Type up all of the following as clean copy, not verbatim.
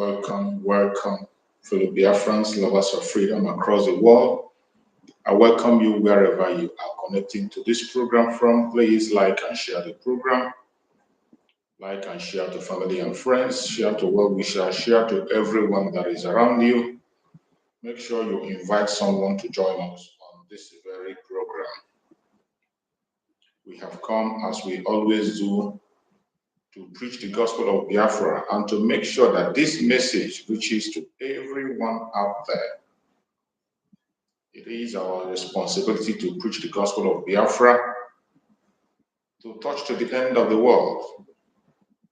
Welcome, welcome, fellow Biafrans, lovers of freedom across the world. I welcome you wherever you are connecting to this program from. Please like and share the program. Like and share to family and friends. Share to well-wishers. Share to everyone that is around you. Make sure you invite someone to join us on this very program. We have come, as we always do, to preach the gospel of Biafra and to make sure that this message reaches to everyone out there. It is our responsibility to preach the gospel of Biafra, to touch to the end of the world.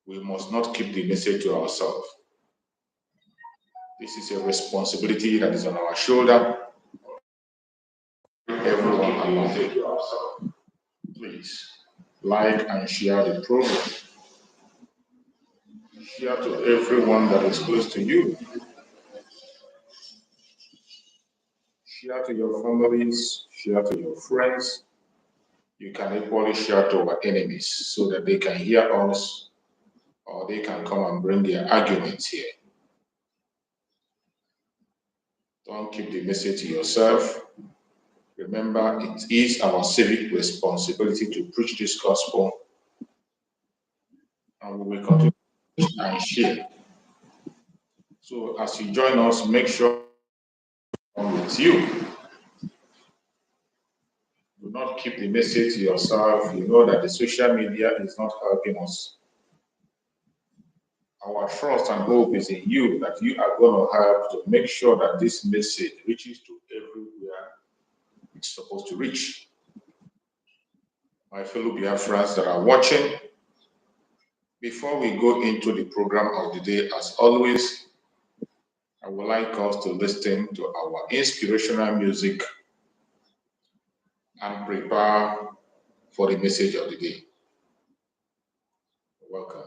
We must not keep the message to ourselves. This is a responsibility that is on our shoulder. Everyone cannot take it ourselves. Please like and share the program. Share to everyone that is close to you. Share to your families, share to your friends. You can equally share to our enemies so that they can hear us or they can come and bring their arguments here. Don't keep the message to yourself. Remember, it is our civic responsibility to preach this gospel, and we will continue and share. So as you join us, make sure it's you. Do not keep the message to yourself. You know that the social media is not helping us. Our trust and hope is in you, that you are going to help to make sure that this message reaches to everywhere it's supposed to reach. My fellow Biafrans that are watching, before we go into the program of the day, as always, I would like us to listen to our inspirational music and prepare for the message of the day. Welcome.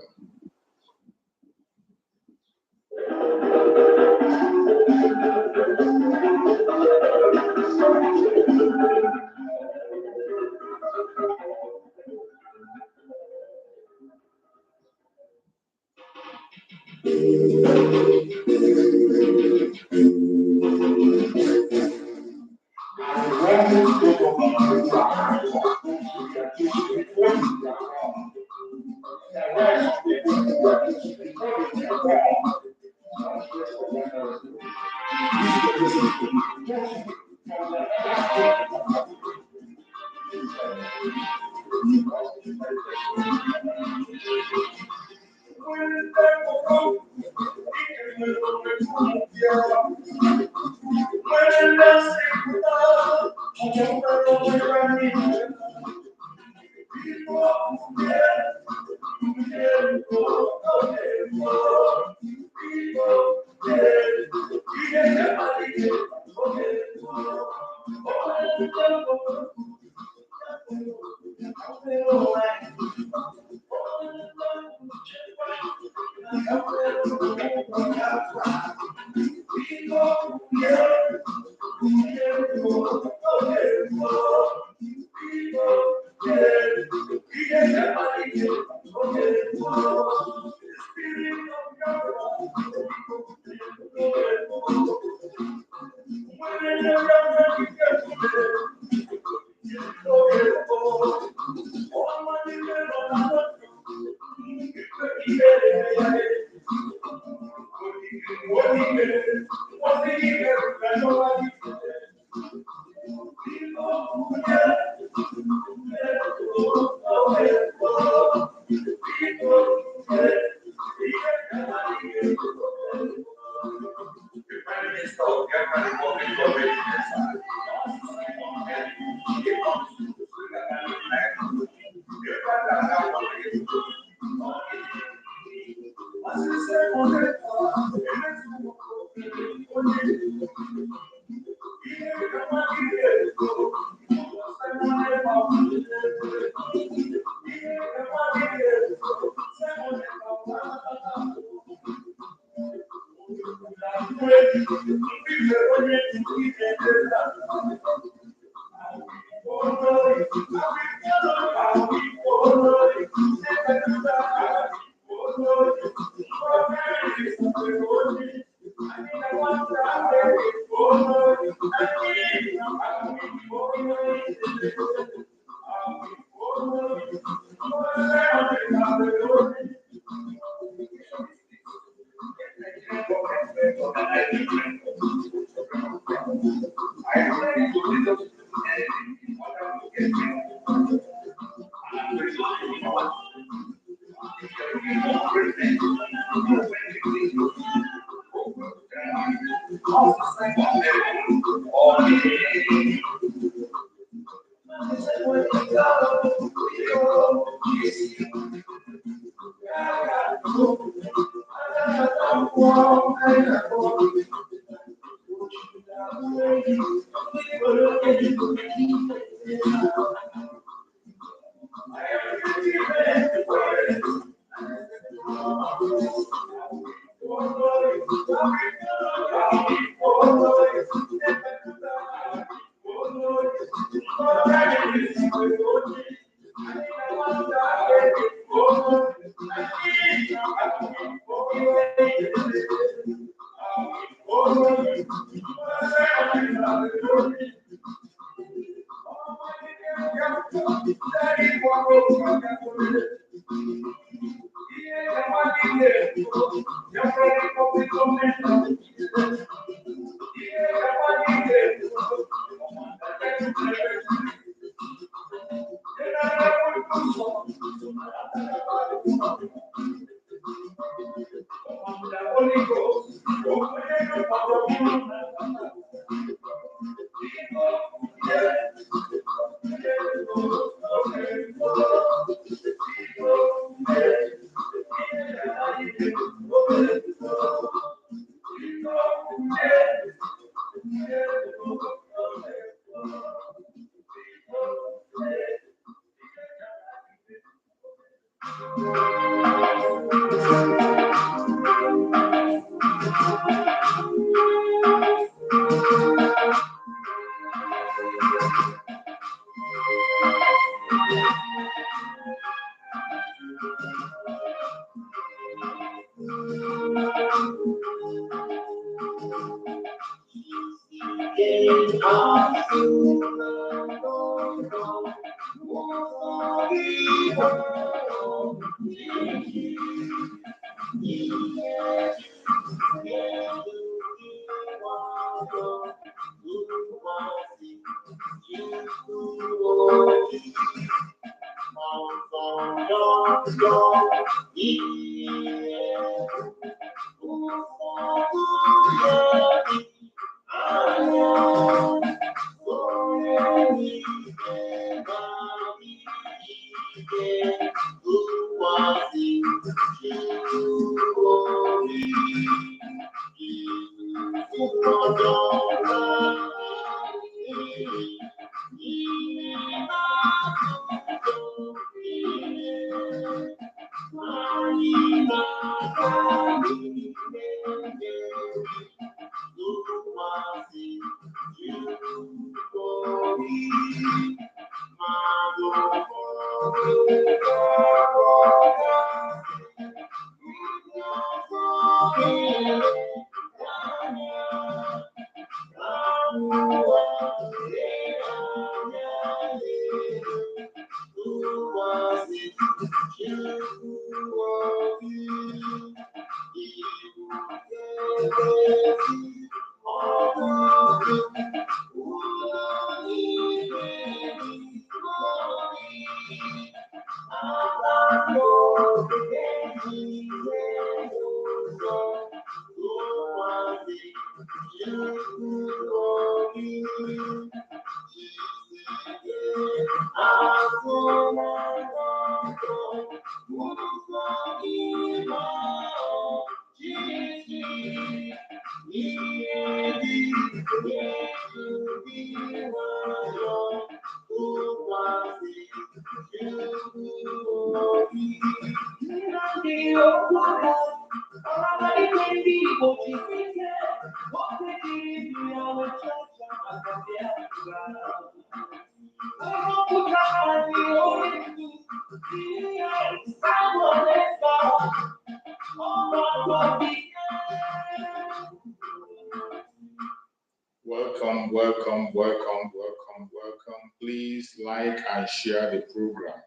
Welcome, welcome, welcome, welcome, welcome. Please like and share the program.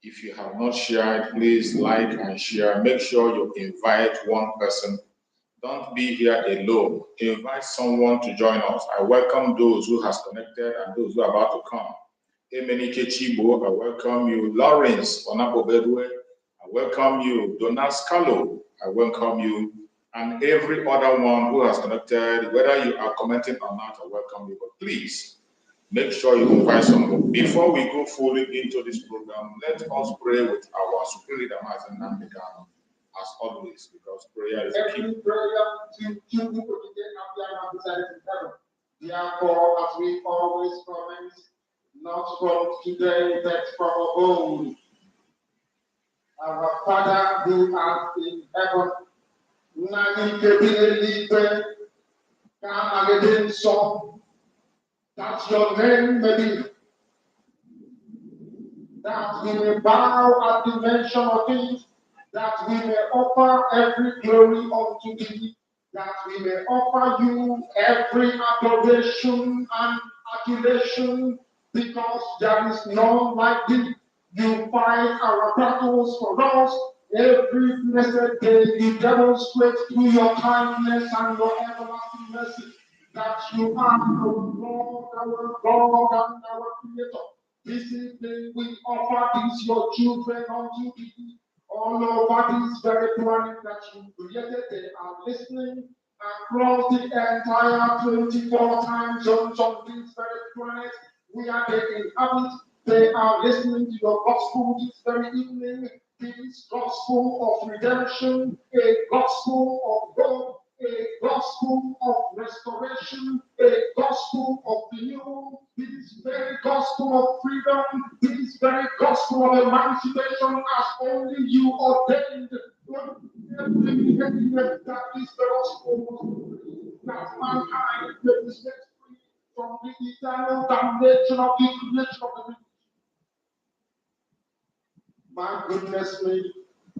If you have not shared, please like and share. Make sure you invite one person. Don't be here alone. Invite someone to join us. I welcome those who has connected and those who are about to come. Emenike Chibo, I welcome you. Lawrence Onapobedwe, I welcome you. Donas Kalo, I welcome you. And every other one who has connected, whether you are commenting or not, I welcome you. But please, make sure you invite someone. Before we go fully into this program, let us pray with our Supreme Leader, Mazen Namdekan, as always, because prayer is key. Every prayer to heaven. Therefore, as we always comment, not from today, but from of old. Our Father who art in heaven, that your name may be, that we may bow at the mention of things, that we may offer every glory unto thee, that we may offer you every adoration and adulation, because there is none like thee. You fight our battles for us. Every blessed day you demonstrate through your kindness and your everlasting mercy that you are our Lord, our God, and our Creator. This evening we offer these your children unto thee. All over this very planet that you created, they are listening across the entire 24 time zones of this very planet. We are the inhabit. They are listening to your gospel this very evening. This gospel of redemption, a gospel of God, a gospel of restoration, a gospel of renewal, this very gospel of freedom, this very gospel of emancipation as only you ordained. That is the gospel that mankind may be set free from the eternal damnation of the creation of the. My goodness me,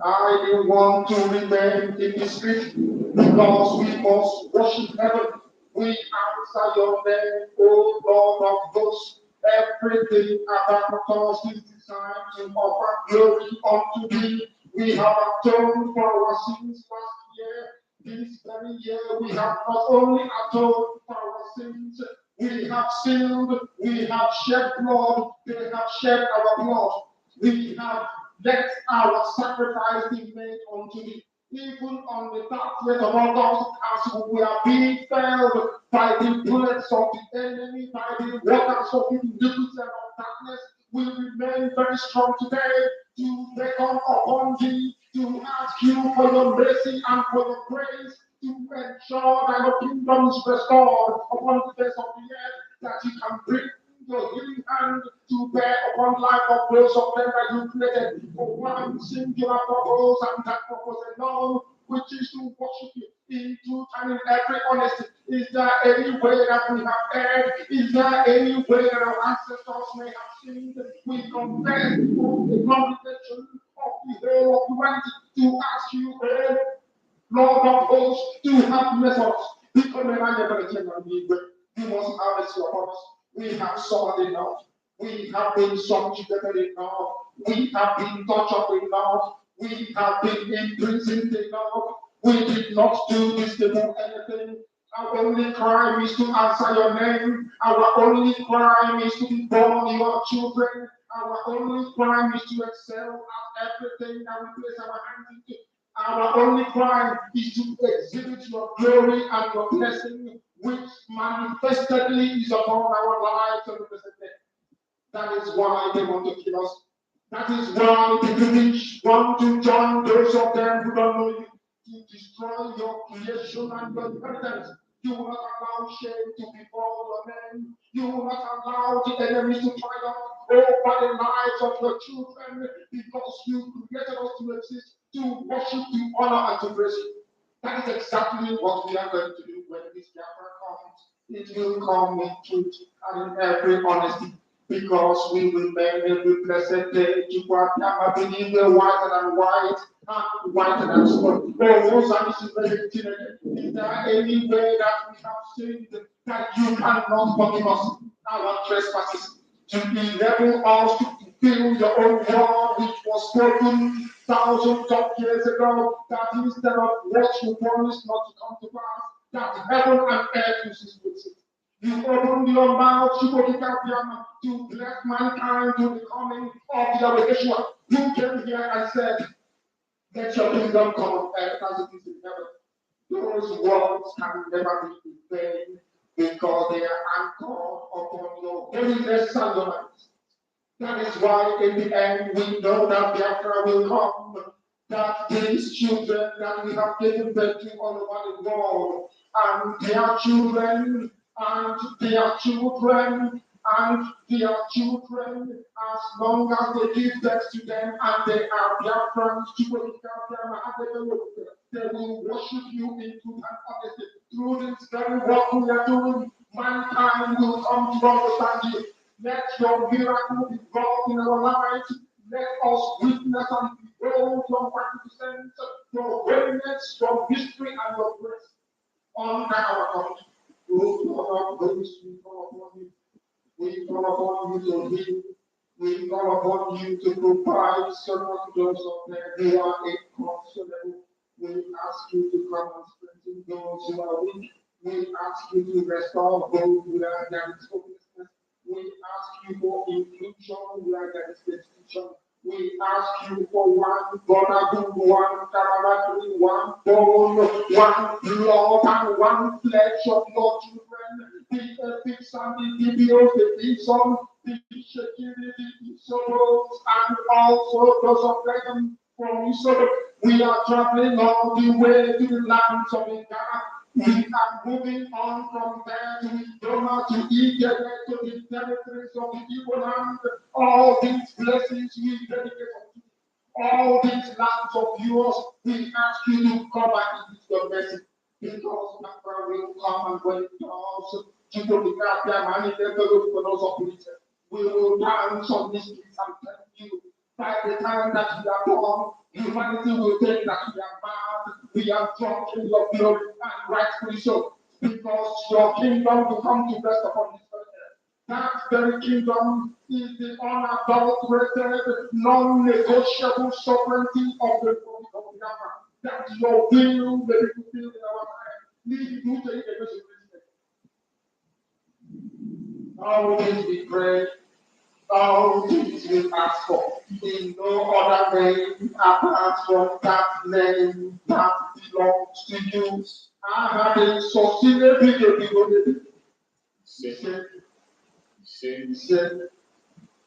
I didn't want to remain in the street because we must worship heaven. We answer your name, O Lord of hosts. Everything about us is designed to offer glory unto thee. We have atoned for our sins last year. This very year we have not only atoned for our sins, we have sinned, we have shed blood, they have shed our blood. We have let our sacrifice be made unto thee. Even on the pathway of our God, as we are being felled by the bullets of the enemy, by the waters of iniquity and of darkness, we remain very strong today to beckon upon thee, to ask you for your mercy and for your grace, to ensure that your kingdom is restored upon the face of the earth, that you can bring your healing hand to bear upon life of those of them that you created for one singular purpose, and that purpose alone, which is to worship you in truth and in every honesty. Is there any way that we have erred? Is there any way that our ancestors may have sinned? We confess before the congregation of the whole of humanity to ask you, Lord of hosts, to have mercy on us. Because you must have mercy upon us. We have suffered enough. We have been subjugated enough. We have been tortured enough. We have been imprisoned enough. We did not do this to do anything. Our only crime is to answer your name. Our only crime is to be born your children. Our only crime is to excel at everything that we place our hands into. Our only crime is to exhibit your glory and your blessing, which manifestedly is upon our lives and represented. That is why they want to kill us. That is why the British want to join those of them who don't know you, to destroy your creation and your inheritance. You will not allow shame to befall your name. You will not allow the enemies to triumph over the lives of your children, because you created us to exist, to worship, to honor, and to praise you. That is exactly what we are going to do when this Biafra comes. It will come in truth and in every honesty, because we will make every blessed day to believe whiter than white, and whiter than snow. Oh, Moses, is there any way that we have sinned that you cannot forgive us our trespasses, to enable us to fulfill your own word which was spoken thousands of years ago, that instead of what you promised not to come to pass, that heaven and earth uses with it. You opened your mouth, you to bless mankind to the coming of Yahweh Yeshua. You came here and said, let your kingdom come on earth as it is in heaven. Those words can never be in vain because they are anchored upon your holiness and your might. That is why in the end we know that Biafra will come, that these children that we have given birth to all over the world, and their children, and their children, and their children, as long as they give birth to them and they are Biafrans, they will worship you in truth and honesty. Through this very work we are doing, mankind will come to understand you. Let your miracle be brought in our lives. Let us witness and behold your magnificence, your greatness, your mystery, and your grace on our country. We call upon you. We call upon you to heal. We call upon you to provide servant those of them who are inconsolable. We ask you to come and strengthen those who are weak. We ask you to restore those who are there is hopelessness. We ask you for inclusion where there is exclusion. We ask you for one vulnerable, one character, one bone, one blood, and one flesh of your children. The ethics and the videos, the vision, the security, the sorrows, and also those of them from Israel. We are traveling all the way to the lands of Ghana. We are moving on from there to Idoma, to Egypt, to the territories of the Igbo land. All these blessings we dedicate to you. All these lands of yours, we ask you to come back into your mercy. Because Biafra will come and when it comes to the Biafra and for those of it. We will dance on these streets and thank you. By the time that we are born, humanity will think that we are mad, we are drunk in your glory, and rightfully so, because your kingdom will come to rest upon this earth. That very kingdom is the unadulterated, non-negotiable sovereignty of the Republic of Biafra. That your will may be fulfilled in our time. Need you to take a all things we pray, all things we ask for, in no other name apart from that name that belongs to you. I have been so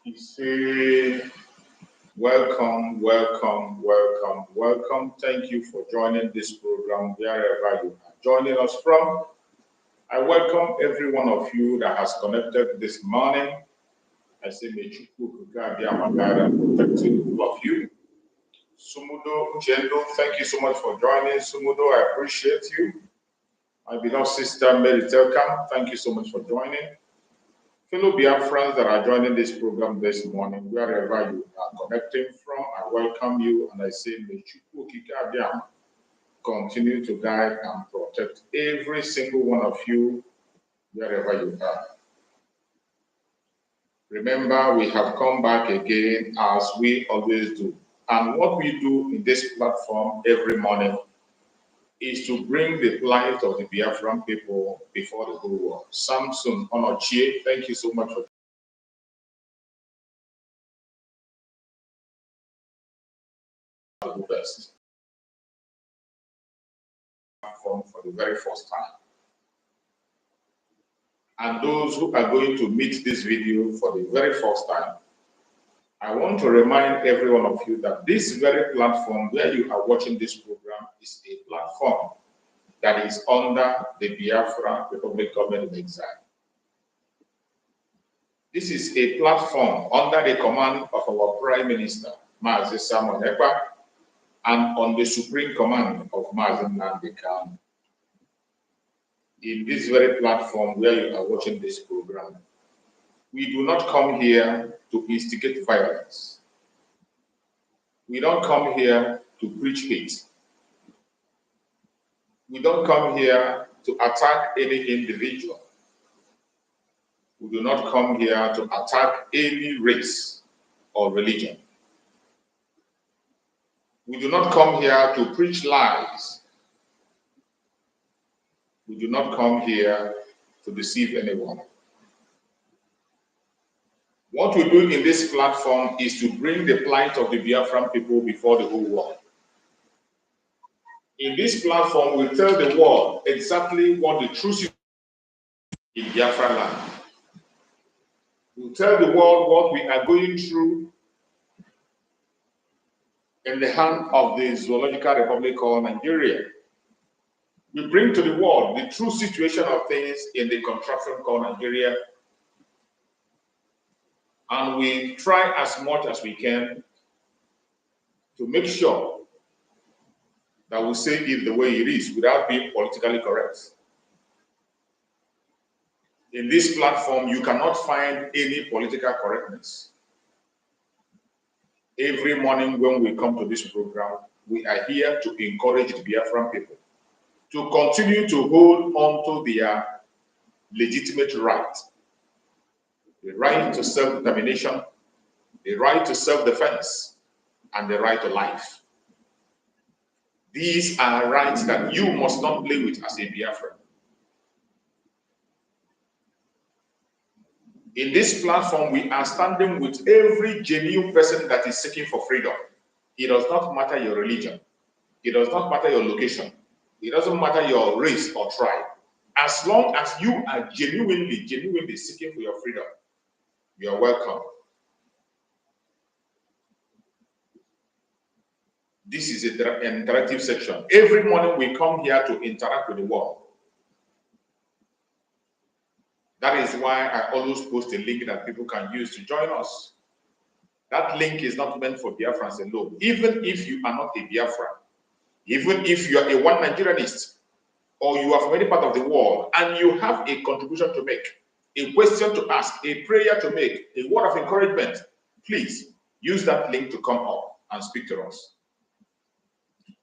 He said, welcome, welcome, welcome, welcome. Thank you for joining this program wherever you are joining us from. I welcome every one of you that has connected this morning. I say, may Chukwu protect all of you. Sumudo, Jendo, thank you so much for joining. Sumudo, I appreciate you. My beloved sister, Mary Telkam, thank you so much for joining. Fellow Biafrans that are joining this program this morning, wherever you are connecting from, I welcome you and I say, may Chukwu continue to guide and protect every single one of you, wherever you are. Remember, we have come back again as we always do. And what we do in this platform every morning is to bring the plight of the Biafran people before the whole world. Samson Onochie, thank you so much for the best. For the very first time. And those who are going to meet this video for the very first time, I want to remind every one of you that this very platform where you are watching this program is a platform that is under the Biafra Republic Government in Exile. This is a platform under the command of our Prime Minister, Mazi Samuel Ekpa, and on the supreme command of Mazi Nnamdi Kanu. In this very platform where you are watching this program, we do not come here to instigate violence. We don't come here to preach hate. We don't come here to attack any individual. We do not come here to attack any race or religion. We do not come here to preach lies. We do not come here to deceive anyone. What we do in this platform is to bring the plight of the Biafran people before the whole world. In this platform, we tell the world exactly what the truth is in Biafra land. We tell the world what we are going through in the hand of the zoological republic called Nigeria. We bring to the world the true situation of things in the contraption called Nigeria, and we try as much as we can to make sure that we say it the way it is without being politically correct. In this platform, you cannot find any political correctness. Every morning when we come to this program, we are here to encourage the Biafran people to continue to hold on to their legitimate right. The right to self-determination, the right to self-defense, and the right to life. These are rights that you must not play with as a Biafran. In this platform, we are standing with every genuine person that is seeking for freedom. It does not matter your religion. It does not matter your location. It doesn't matter your race or tribe. As long as you are genuinely seeking for your freedom, you are welcome. This is an interactive section. Every morning we come here to interact with the world. That is why I always post a link that people can use to join us. That link is not meant for Biafrans alone. Even if you are not a Biafran, even if you are a one Nigerianist, or you are from any part of the world, and you have a contribution to make, a question to ask, a prayer to make, a word of encouragement, please use that link to come up and speak to us.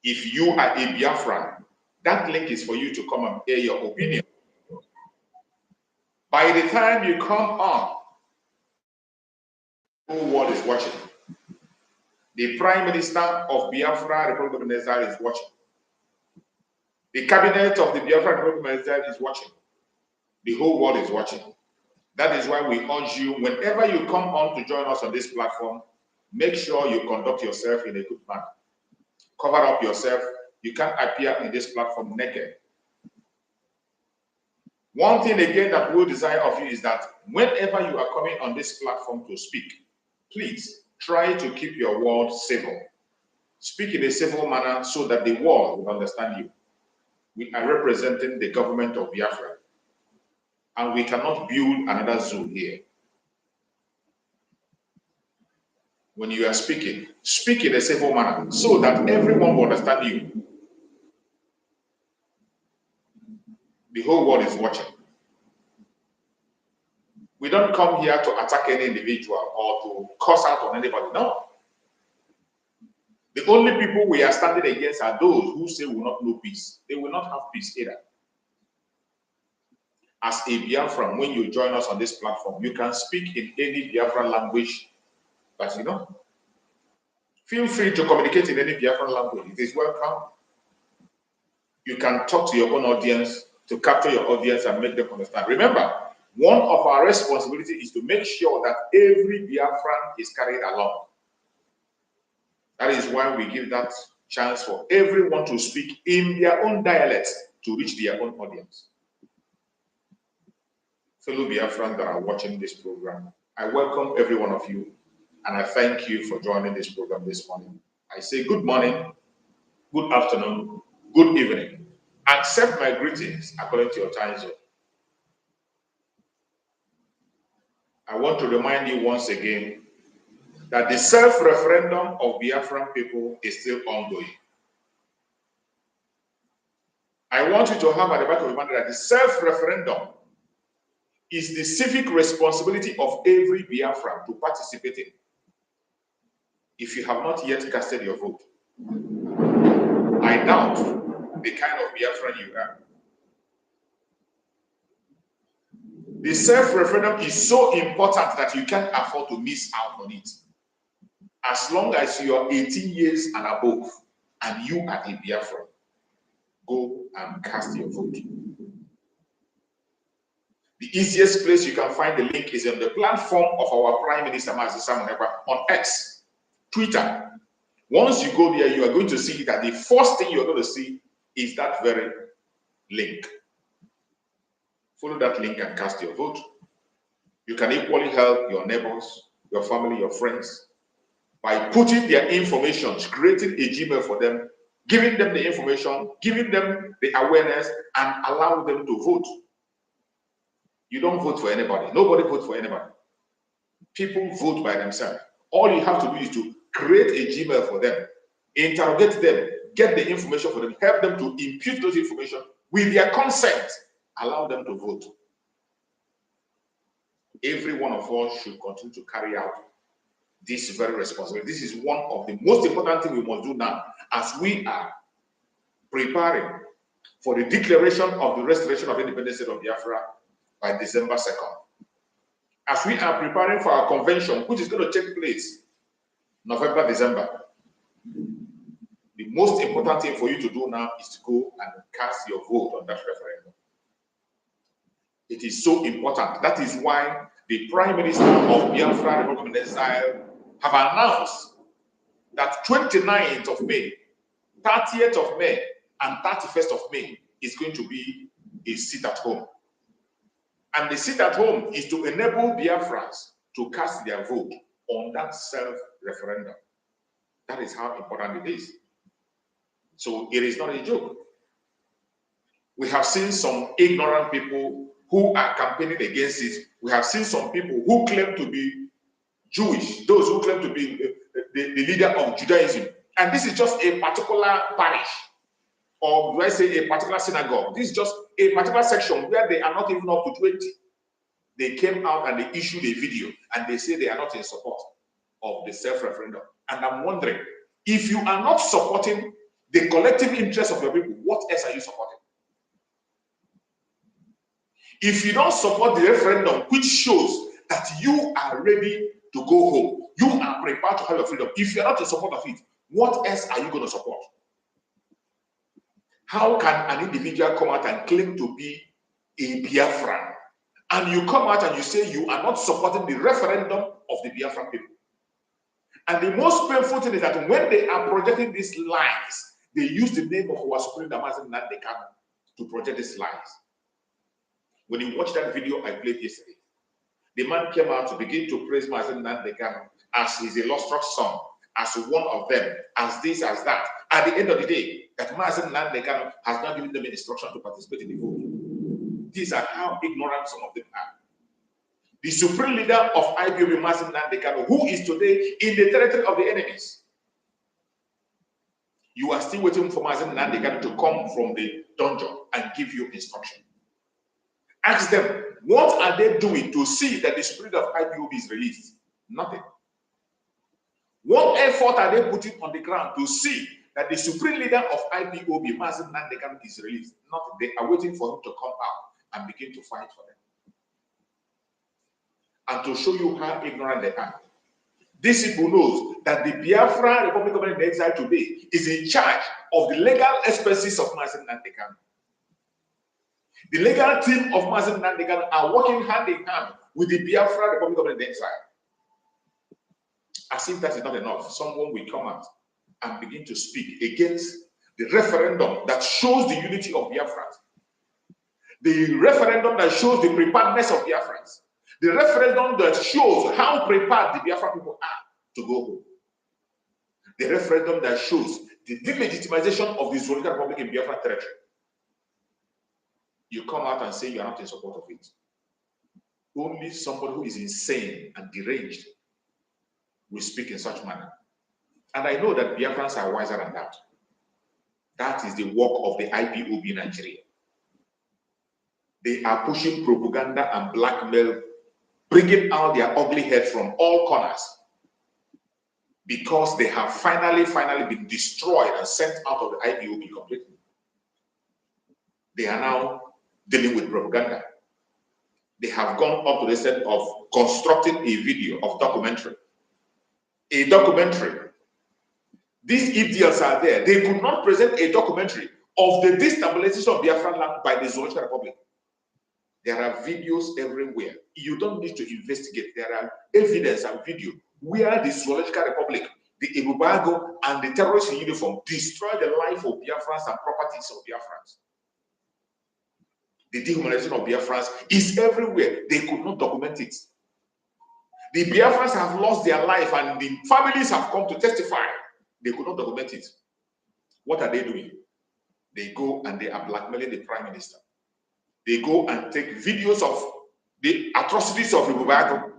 If you are a Biafran, that link is for you to come and hear your opinion. By the time you come on, the whole world is watching. The Prime Minister of Biafra, Republic of Nigeria, is watching. The cabinet of the Biafra, Republic of Nigeria, is watching. The whole world is watching. That is why we urge you, whenever you come on to join us on this platform, make sure you conduct yourself in a good manner. Cover up yourself. You can't appear in this platform naked. One thing again that we desire of you is that whenever you are coming on this platform to speak, please try to keep your words civil. Speak in a civil manner so that the world will understand you. We are representing the government of Biafra, and we cannot build another zoo here. When you are speaking, speak in a civil manner so that everyone will understand you. The whole world is watching. We don't come here to attack any individual or to curse out on anybody. No. The only people we are standing against are those who say we will not know peace. They will not have peace either. As a Biafran, when you join us on this platform, you can speak in any Biafran language that you know. Feel free to communicate in any Biafran language. It is welcome. You can talk to your own audience, to capture your audience and make them understand. Remember, one of our responsibilities is to make sure that every Biafran is carried along. That is why we give that chance for everyone to speak in their own dialect to reach their own audience. Fellow Biafrans that are watching this program, I welcome every one of you, and I thank you for joining this program this morning. I say good morning, good afternoon, good evening. Accept my greetings according to your time zone. I want to remind you once again that the self-referendum of Biafran people is still ongoing. I want you to have at the back of your mind that the self-referendum is the civic responsibility of every Biafran to participate in. If you have not yet casted your vote, I doubt the kind of Biafran you are. The self-referendum is so important that you can't afford to miss out on it. As long as you are 18 years and above and you are a Biafran, go and cast your vote. The easiest place you can find the link is on the platform of our Prime Minister Ekpa on X, Twitter. Once you go there, you are going to see that the first thing you're going to see is that very link. Follow that link and cast your vote. You can equally help your neighbors, your family, your friends by putting their information, creating a Gmail for them, giving them the information, giving them the awareness, and allow them to vote. You don't vote for anybody. Nobody votes for anybody. People vote by themselves. All you have to do is to create a Gmail for them, interrogate them, get the information for them, help them to impute those information with their consent, allow them to vote. Every one of us should continue to carry out this very responsibility. This is one of the most important things we must do now as we are preparing for the declaration of the restoration of independence state of Biafra by December 2nd. As we are preparing for our convention, which is going to take place November, December, the most important thing for you to do now is to go and cast your vote on that referendum. It is so important. That is why the Prime Minister of Biafra Republic of Exile have announced that 29th of May, 30th of May, and 31st of May is going to be a sit at home. And the sit at home is to enable Biafrans to cast their vote on that self-referendum. That is how important it is. So it is not a joke. We have seen some ignorant people who are campaigning against it. We have seen some people who claim to be Jewish, those who claim to be the leader of Judaism. And this is just a particular parish, or do I say a particular synagogue. This is just a particular section where they are not even up to 20. They came out and they issued a video and they say they are not in support of the self-referendum. And I'm wondering, if you are not supporting the collective interest of your people, what else are you supporting? If you don't support the referendum, which shows that you are ready to go home, you are prepared to have your freedom. If you're not in support of it, what else are you going to support? How can an individual come out and claim to be a Biafran, and you come out and you say you are not supporting the referendum of the Biafran people? And the most painful thing is that when they are projecting these lies, they use the name of our Supreme Damasin Nandekano to project these lies. When you watch that video I played yesterday, the man came out to begin to praise Mazen Nandekano as his illustrious son, as one of them, as this, as that. At the end of the day, that Mazen Nandekano has not given them instruction to participate in the vote. These are how ignorant some of them are. The supreme leader of IPOB, Mazen Nandekano, who is today in the territory of the enemies. You are still waiting for Mazen Nandekano to come from the dungeon and give you instruction. Ask them, what are they doing to see that the spirit of IPOB is released? Nothing. What effort are they putting on the ground to see that the supreme leader of IPOB, Mazen Nandekano, is released? Nothing. They are waiting for him to come out and begin to fight for them. And to show you how ignorant they are, these people knows that the Biafra Republic of Exile today is in charge of the legal expenses of Mazen Nandekano. The legal team of Mazen Nandekano are working hand in hand with the Biafra Republic of Exile. As if that is not enough, someone will come out and begin to speak against the referendum that shows the unity of Biafrans, the referendum that shows the preparedness of Biafrans, the referendum that shows how prepared the Biafra people are to go home, the referendum that shows the delegitimization of the Zoological Republic in Biafra territory. You come out and say you are not in support of it. Only somebody who is insane and deranged will speak in such manner. And I know that Biafrans are wiser than that. That is the work of the IPOB Nigeria. They are pushing propaganda and blackmail, bringing out their ugly head from all corners. because they have finally been destroyed and sent out of the IPOB completely. They are now dealing with propaganda. They have gone up to the extent of constructing a video of documentary. A documentary. These idiots are there. They could not present a documentary of the destabilization of Biafra land by the Zoological Republic. There are videos everywhere. You don't need to investigate. There are evidence and video where the Zoological Republic, the Ebubago, and the terrorists in uniform destroyed the life of Biafrans and properties of Biafrans. The dehumanization of Biafrans is everywhere. They could not document it. The Biafrans have lost their life and the families have come to testify. They could not document it. What are they doing? They go and they are blackmailing the Prime Minister. They go and take videos of the atrocities of Ibubago,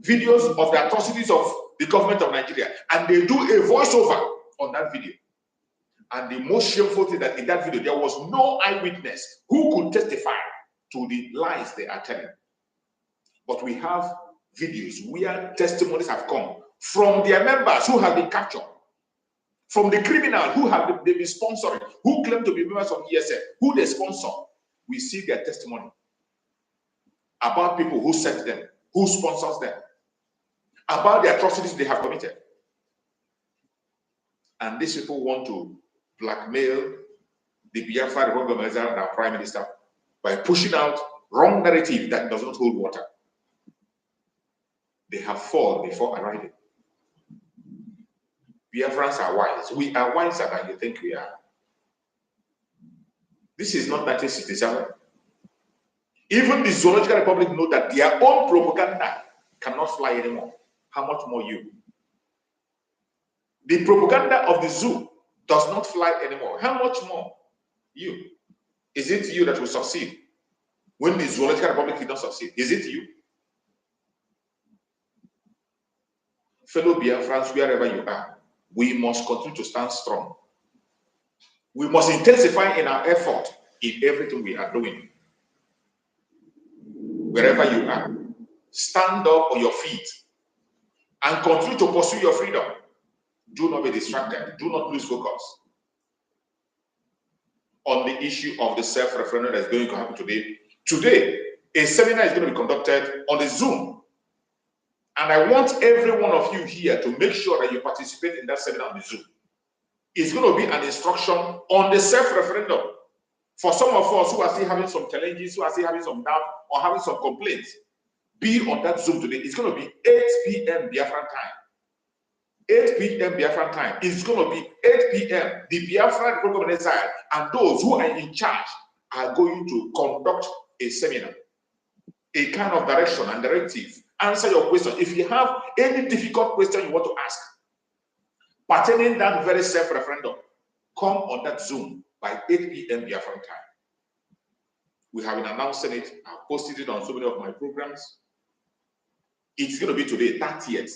videos of the atrocities of the government of Nigeria, and they do a voiceover on that video. And the most shameful thing that in that video, there was no eyewitness who could testify to the lies they are telling. But we have videos where testimonies have come from their members who have been captured, from the criminal who have been sponsoring, who claim to be members of ESF, who they sponsor. We see their testimony about people who sent them, who sponsors them, about the atrocities they have committed. And these people want to blackmail the Biafra Republic and our Prime Minister by pushing out wrong narrative that does not hold water. They have fallen before arriving. Biafrans are wise. We are wiser than you think we are. This is not 1967. Even the Zoological Republic know that their own propaganda cannot fly anymore. How much more you? The propaganda of the zoo does not fly anymore. How much more you? Is it you that will succeed when the Zoological Republic did not succeed? Is it you? Fellow Biafrans, wherever you are, we must continue to stand strong. We must intensify in our effort in everything we are doing. Wherever you are, stand up on your feet and continue to pursue your freedom. Do not be distracted. Do not lose focus on the issue of the self-referendum that is going to happen today. Today, a seminar is going to be conducted on the Zoom. And I want every one of you here to make sure that you participate in that seminar on the Zoom. It's going to be an instruction on the self-referendum. For some of us who are still having some challenges, who are still having some doubt or having some complaints, be on that Zoom today. It's going to be 8 p.m. Biafran time. 8 p.m. Biafran time. It's going to be 8 p.m. The Biafran Program Exile and those who are in charge are going to conduct a seminar, a kind of direction and directive. Answer your question. If you have any difficult question you want to ask pertaining that very self-referendum, come on that Zoom by 8 p.m. Biafran time. We have been announcing it. I've posted it on so many of my programs. It's going to be today, 30th.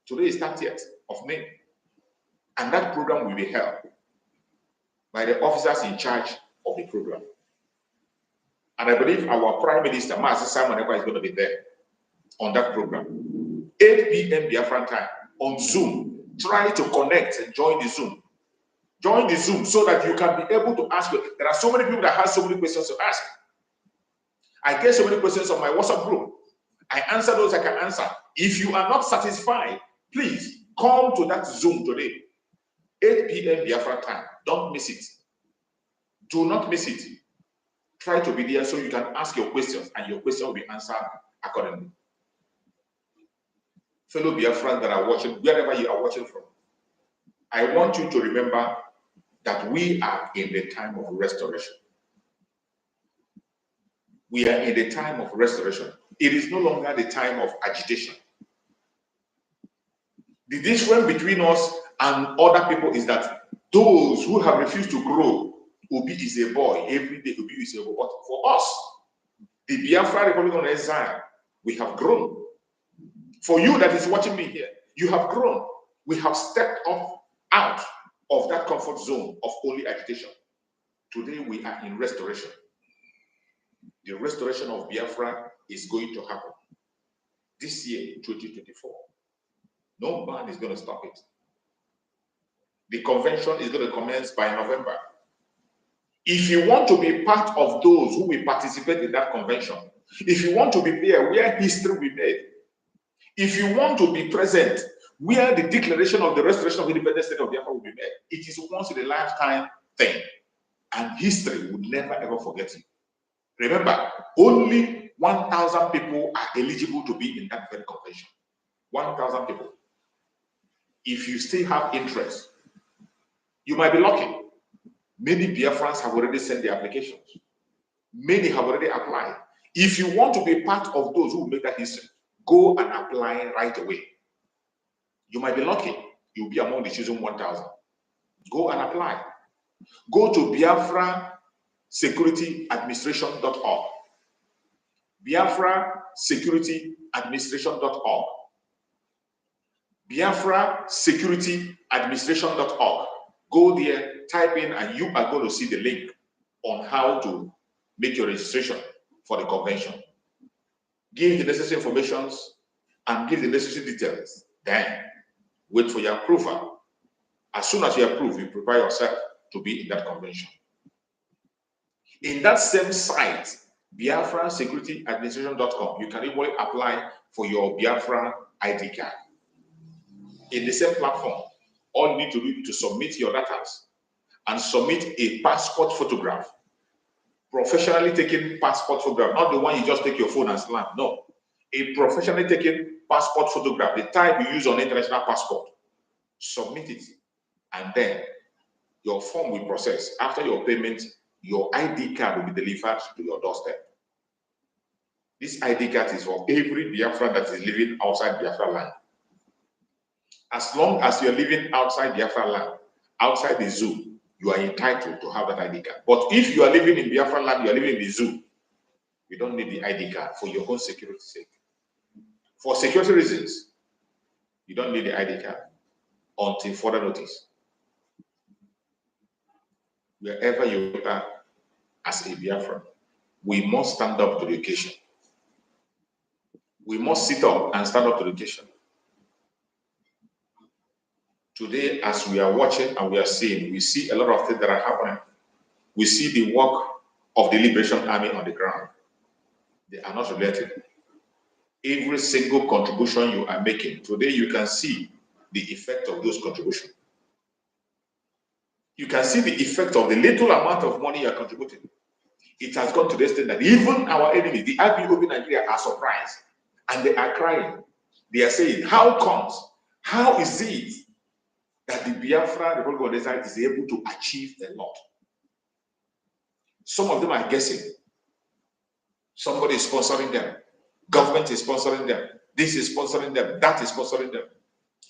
Today is 30th of May. And that program will be held by the officers in charge of the program. And I believe our Prime Minister, Master Simon Ekpa, is going to be there on that program. 8 p.m. Biafran time on Zoom. Try to connect and join the Zoom. Join the Zoom so that you can be able to ask. There are so many people that have so many questions to ask. I get so many questions on my WhatsApp group. I answer those I can answer. If you are not satisfied, please come to that Zoom today. 8 p.m. Biafra time. Don't miss it. Do not miss it. Try to be there so you can ask your questions and your question will be answered accordingly. Fellow Biafrans that are watching, wherever you are watching from, I want you to remember that we are in the time of restoration. We are in the time of restoration. It is no longer the time of agitation. The difference between us and other people is that those who have refused to grow, Obi is a boy. Every day Obi is a boy. But for us, the Biafra Republic of Exile, we have grown. For you that is watching me here, you have grown. We have stepped up out of that comfort zone of only agitation. Today we are in restoration. The restoration of Biafra is going to happen this year, 2024. No man is going to stop it. The convention is going to commence by November. If you want to be part of those who will participate in that convention, if you want to be there where history will be made, if you want to be present where the declaration of the restoration of independent state of Biafra will be made, it is once in a lifetime thing, and history will never ever forget you. Remember, only 1,000 people are eligible to be in that very convention. 1,000 people. If you still have interest, you might be lucky. Many Biafrans have already sent their applications. Many have already applied. If you want to be part of those who make that history, go and apply right away. You might be lucky. You'll be among the chosen 1,000. Go and apply. Go to biafrasecurityadministration.org. biafrasecurityadministration.org. biafrasecurityadministration.org. Go there, type in, and you are going to see the link on how to make your registration for the convention. Give the necessary information and give the necessary details. Then wait for your approval. As soon as you approve, you prepare yourself to be in that convention. In that same site, biafrasecurityadministration.com, you can even apply for your Biafra ID card. In the same platform, all you need to do is to submit your data and submit a passport photograph, professionally taken passport photograph, not the one you just take your phone and snap. No, a professionally taken passport photograph, the type you use on international passport. Submit it, and then your form will process. After your payment, your ID card will be delivered to your doorstep. This ID card is for every Biafran that is living outside Biafra land. As long as you're living outside Biafra land, outside the zoo, you are entitled to have that ID card. But if you are living in Biafra land, you are living in the zoo, you don't need the ID card for your own security sake. For security reasons, you don't need the ID card until further notice. Wherever you are as a Biafran, we must stand up to the occasion. We must sit up and stand up to the occasion. Today, as we are watching and we are seeing, we see a lot of things that are happening. We see the work of the Liberation Army on the ground. They are not related. Every single contribution you are making, today you can see the effect of those contributions. You can see the effect of the little amount of money you are contributing. It has gone to the extent that even our enemies, the IPOB Nigeria, are surprised and they are crying. They are saying, how comes? How is it that the Biafra Republic of Israel is able to achieve a lot? Some of them are guessing. Somebody is sponsoring them. Government is sponsoring them. This is sponsoring them. That is sponsoring them.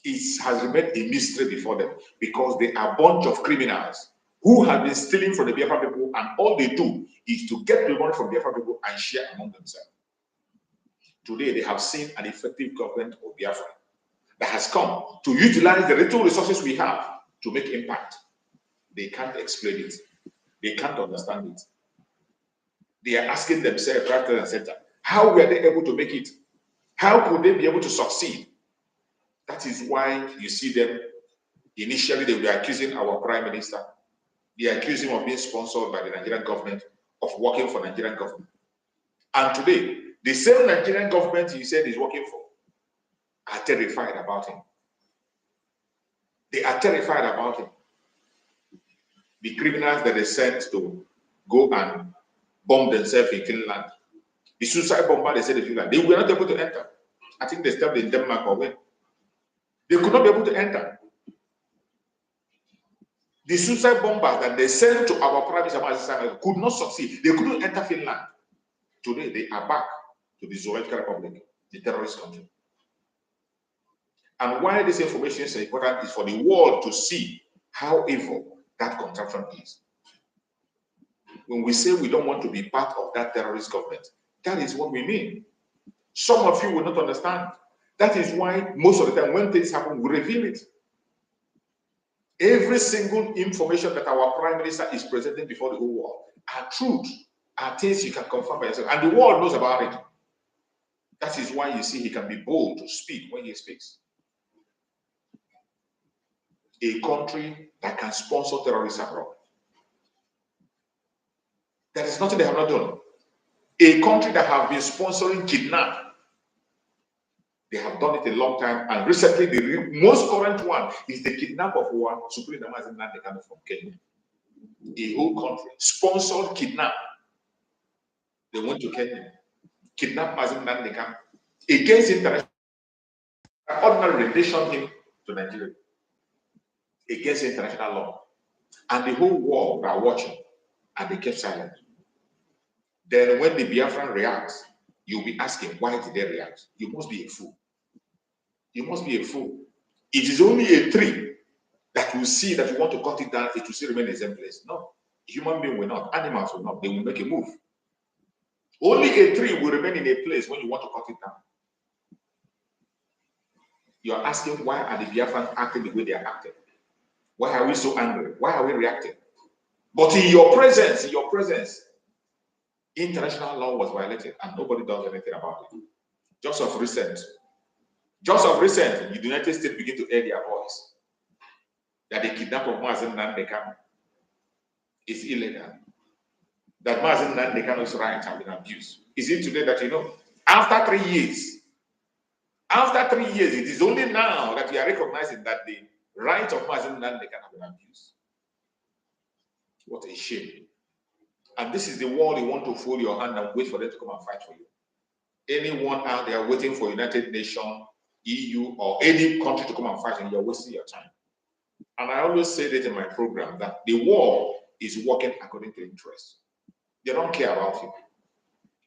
It has remained a mystery before them because they are a bunch of criminals who have been stealing from the Biafra people, and all they do is to get the money from Biafra people and share among themselves. Today, they have seen an effective government of Biafra that has come to utilize the little resources we have to make impact. They can't explain it. They can't understand it. They are asking themselves right and center, how were they able to make it? How could they be able to succeed? That is why you see them, initially they were accusing our prime minister. They accuse him of being sponsored by the Nigerian government, of working for Nigerian government. And today, the same Nigerian government he said he's working for are terrified about him. They are terrified about him. The criminals that they sent to go and bomb themselves in Finland, the suicide bomber they said in Finland, they were not able to enter. I think they stopped in Denmark or where. They could not be able to enter. The suicide bombers that they sent to our prime minister could not succeed. They couldn't enter Finland. Today, they are back to the Zoological Republic, the terrorist country. And why this information is important is for the world to see how evil that contraption is. When we say we don't want to be part of that terrorist government, that is what we mean. Some of you will not understand. That is why most of the time when things happen, we reveal it. Every single information that our prime minister is presenting before the whole world are truth, are things you can confirm by yourself, and the world knows about it. That is why you see he can be bold to speak when he speaks. a country that can sponsor terrorists abroad. There is nothing they have not done. A country that have been sponsoring kidnap, they have done it a long time, and recently the most current one is the kidnap of one Supreme Namazi Nandekano from Kenya. A whole country sponsored kidnap. They went to Kenya, kidnapped Mazi Nandekano against international, ordinary rendition him to Nigeria against international law, and the whole world are watching, and they kept silent. Then when the Biafran reacts, you'll be asking, why did they react? You must be a fool. You must be a fool. It is only a tree that will see that you want to cut it down, it will still remain in the same place. No, human being will not, animals will not, they will make a move. Only a tree will remain in a place when you want to cut it down. You are asking, why are the Biafrans acting the way they are acting? Why are we so angry? Why are we reacting? But in your presence, international law was violated and nobody does anything about it. Just of recent, the United States begin to air their voice that the kidnapping of Mazi Nandekano is illegal. That Mazi Nandekano's rights have been abused. Is it today that you know? After 3 years, it is only now that we are recognizing that the rights of Mazi Nandekano have been abused. What a shame. And this is the world you want to fold your hand and wait for them to come and fight for you. Anyone out there waiting for United Nations, EU, or any country to come and fight you, you're wasting your time. And I always say that in my program, that the world is working according to interest. They don't care about you.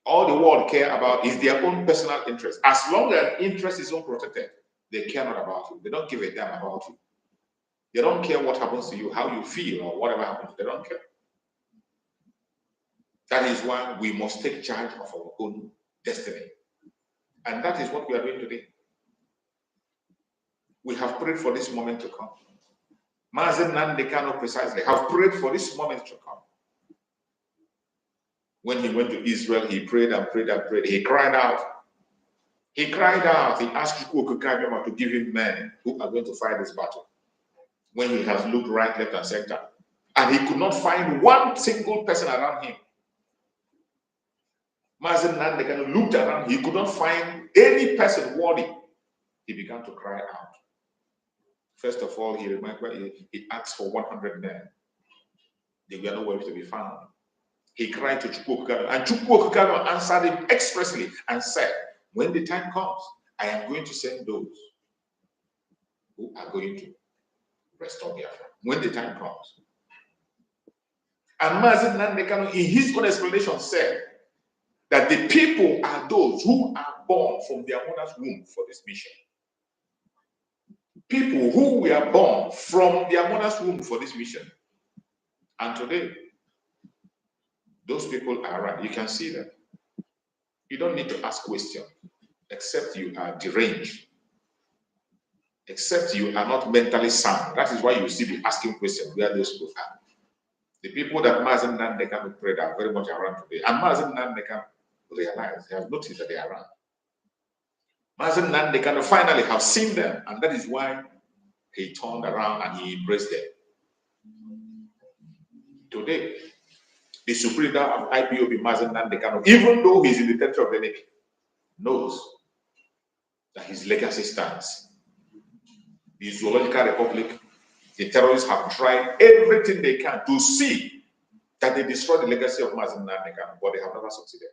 All the world care about is their own personal interest. As long as interest is unprotected, they care not about you. They don't give a damn about you. They don't care what happens to you, how you feel, or whatever happens. They don't care. That is why we must take charge of our own destiny. And that is what we are doing today. We have prayed for this moment to come. Mazi Nandekano precisely have prayed for this moment to come. When he went to Israel, he prayed and prayed and prayed. He cried out. He cried out. He asked Chukwuokukabiyama to give him men who are going to fight this battle. When he has looked right, left, and center, and he could not find one single person around him. Mazi Nandekano looked around. He could not find any person worthy. He began to cry out. First of all, he asked for 100 men. They were nowhere to be found. He cried to Chukwuokukabiyama, and Chukwuokukabiyama answered him expressly and said, when the time comes, I am going to send those who are going to restore Biafra. When the time comes. And Mazi Nandekano, in his own explanation, said that the people are those who are born from their mother's womb for this mission. People who were born from their mother's womb for this mission. And today, those people are around. You can see them. You don't need to ask questions, except you are deranged. Except you are not mentally sound. That is why you still be asking questions where those people are. The people that Mazi Nandekano prayed are very much around today. And Mazi Nandekano realized, they have noticed that they are around. Mazi Nandekano finally have seen them, and that is why he turned around and he embraced them. Today, the Supreme Leader of IPOB, Mazi Nandekano, even though he's in the territory of the enemy, knows that his legacy stands. The Zoological Republic, the terrorists have tried everything they can to see that they destroy the legacy of Mazi Nandekano, but they have never succeeded.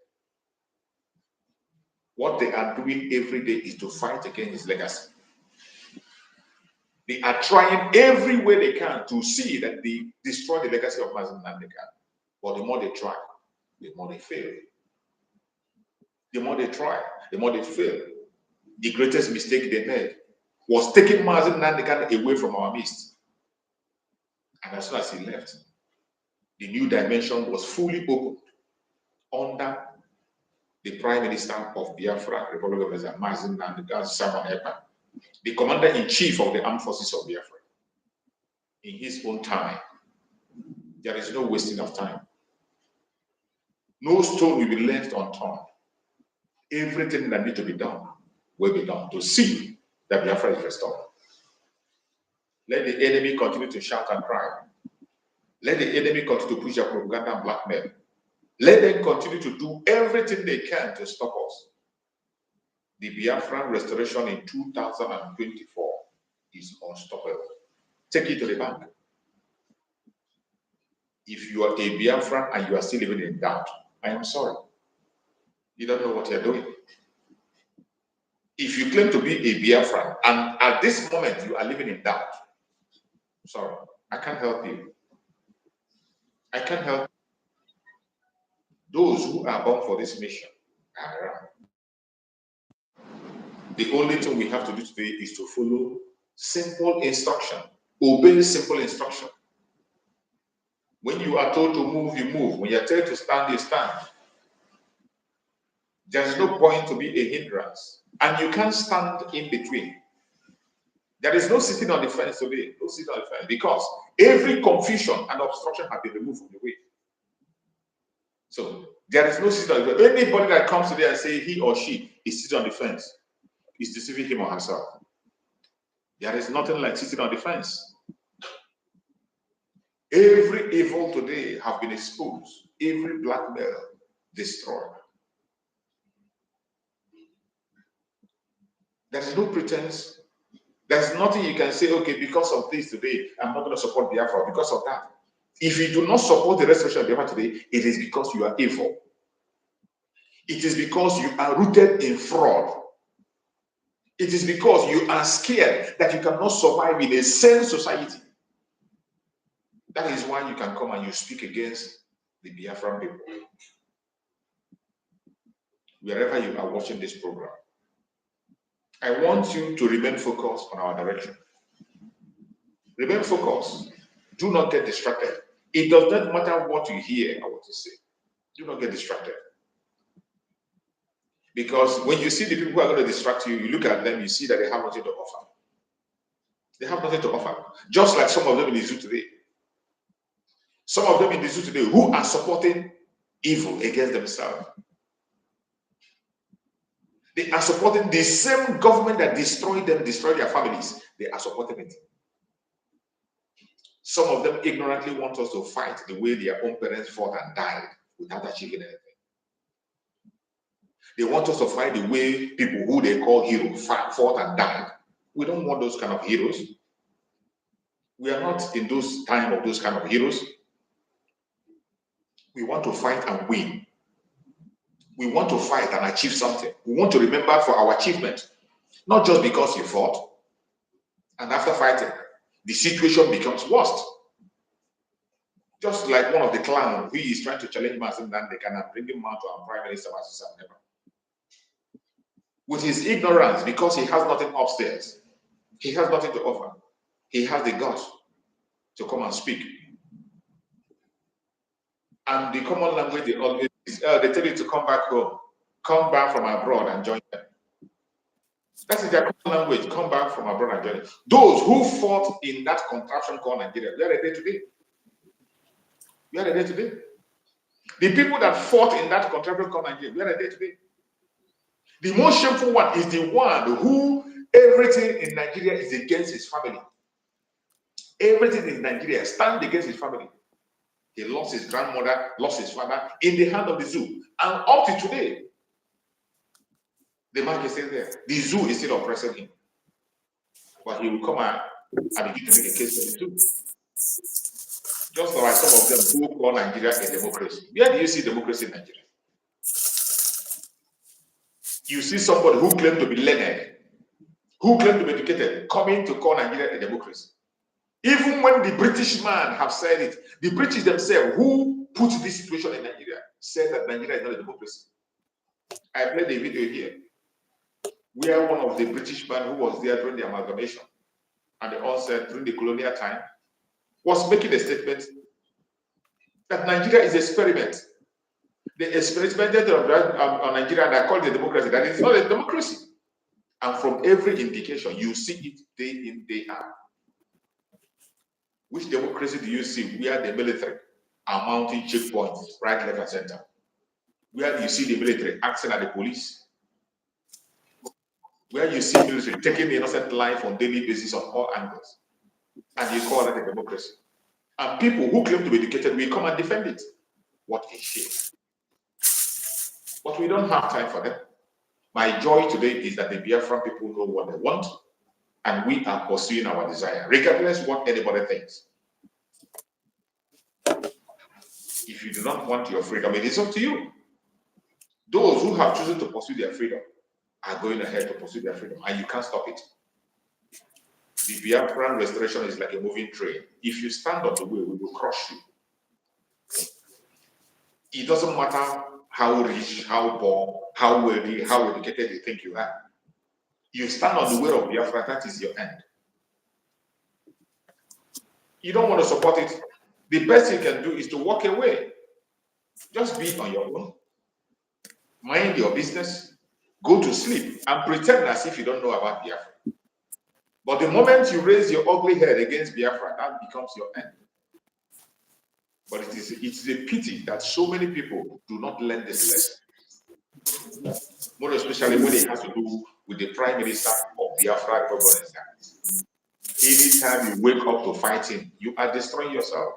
What they are doing every day is to fight against his legacy. They are trying every way they can to see that they destroy the legacy of Mazi Nandekano. But the more they try, the more they fail. The more they try, the more they fail. The greatest mistake they made was taking Mazi Nandekano away from our midst. And as soon as he left, the new dimension was fully opened under the Prime Minister of Biafra, Republic of Nigeria, Mazi Nandekano, Simon Ekpa, the Commander-in-Chief of the Armed Forces of Biafra. In his own time, there is no wasting of time. No stone will be left unturned. Everything that needs to be done will be done to see that Biafra is restored. Let the enemy continue to shout and cry. Let the enemy continue to push their propaganda and blackmail. Let them continue to do everything they can to stop us. The Biafran restoration in 2024 is unstoppable. Take it to the bank. If you are a Biafran and you are still living in doubt, I am sorry. You don't know what you're doing. If you claim to be a Biafran and at this moment you are living in doubt, sorry, I can't help you. I can't help those who are born for this mission are around. The only thing we have to do today is to follow simple instruction, obey simple instruction. When you are told to move, you move. When you're told to stand, you stand. There's no point to be a hindrance. And you can't stand in between. There is no sitting on the fence today. No sitting on the fence. Because every confusion and obstruction have been removed from the way. So there is no sitting on the fence. Anybody that comes today and say he or she is sitting on the fence is deceiving him or herself. There is nothing like sitting on the fence. Every evil today have been exposed. Every blackmail destroyed. There is no pretense. There's nothing you can say, okay, because of this today, I'm not going to support Biafra because of that. If you do not support the restoration of Biafra today, it is because you are evil. It is because you are rooted in fraud. It is because you are scared that you cannot survive in a sane society. That is why you can come and you speak against the Biafran people. Wherever you are watching this program, I want you to remain focused on our direction. Remain focused. Do not get distracted. It does not matter what you hear or what you say. Do not get distracted. Because when you see the people who are going to distract you, you look at them, you see that they have nothing to offer. They have nothing to offer. Just like some of them in the zoo today. Some of them in the zoo today who are supporting evil against themselves. They are supporting the same government that destroyed them, destroyed their families. They are supporting it. Some of them ignorantly want us to fight the way their own parents fought and died without achieving anything. They want us to fight the way people who they call heroes fought and died. We don't want those kind of heroes. We are not in those time of those kind of heroes. We want to fight and win. We want to fight and achieve something. We want to remember for our achievement, not just because you fought. And after fighting, the situation becomes worse. Just like one of the clan who is trying to challenge Master Nande can bring him out to our Prime Minister Master with his ignorance, because he has nothing upstairs. He has nothing to offer. He has the guts to come and speak. And the common language they always they tell you to come back home, come back from abroad and join them. That is their common language. Come back from abroad and join them. Those who fought in that contraption called Nigeria, we are there today. We are there today. The people that fought in that contraption called Nigeria, we are there today. The most shameful one is the one who everything in Nigeria is against his family. Everything in Nigeria stands against his family. He lost his grandmother, lost his father in the hand of the zoo. And up to today, the man is still there. The zoo is still oppressing him. But he will come out and begin to make a case for the zoo. Just like some of them who call Nigeria a democracy. Where do you see democracy in Nigeria? You see somebody who claims to be learned, who claims to be educated, coming to call Nigeria a democracy. Even when the British man have said it, the British themselves who put this situation in Nigeria said that Nigeria is not a democracy. I played a video here where one of the British men who was there during the amalgamation and the onset during the colonial time was making a statement that Nigeria is an experiment. They experimented on Nigeria and I called it a democracy. That is not a democracy. And from every indication, you see it day in, day out. Which democracy do you see where the military are mounting checkpoints right, left, and center? Where do you see the military acting at the police? Where you see military taking the innocent life on daily basis on all angles? And you call that a democracy. And people who claim to be educated will come and defend it. What a shame. But we don't have time for them. My joy today is that the Biafran people know what they want, and we are pursuing our desire, regardless what anybody thinks. If you do not want your freedom, it is up to you. Those who have chosen to pursue their freedom are going ahead to pursue their freedom, and you can't stop it. The Biafran restoration is like a moving train. If you stand on the way, we will crush you. It doesn't matter how rich, how poor, how wealthy, how educated you think you are. You stand on the way of Biafra, that is your end. You don't want to support it. The best you can do is to walk away. Just be on your own. Mind your business. Go to sleep and pretend as if you don't know about Biafra. But the moment you raise your ugly head against Biafra, that becomes your end. But it's a pity that so many people do not learn this lesson. More especially when it has to do with the Prime Minister of Biafra. Anytime you wake up to fighting, you are destroying yourself.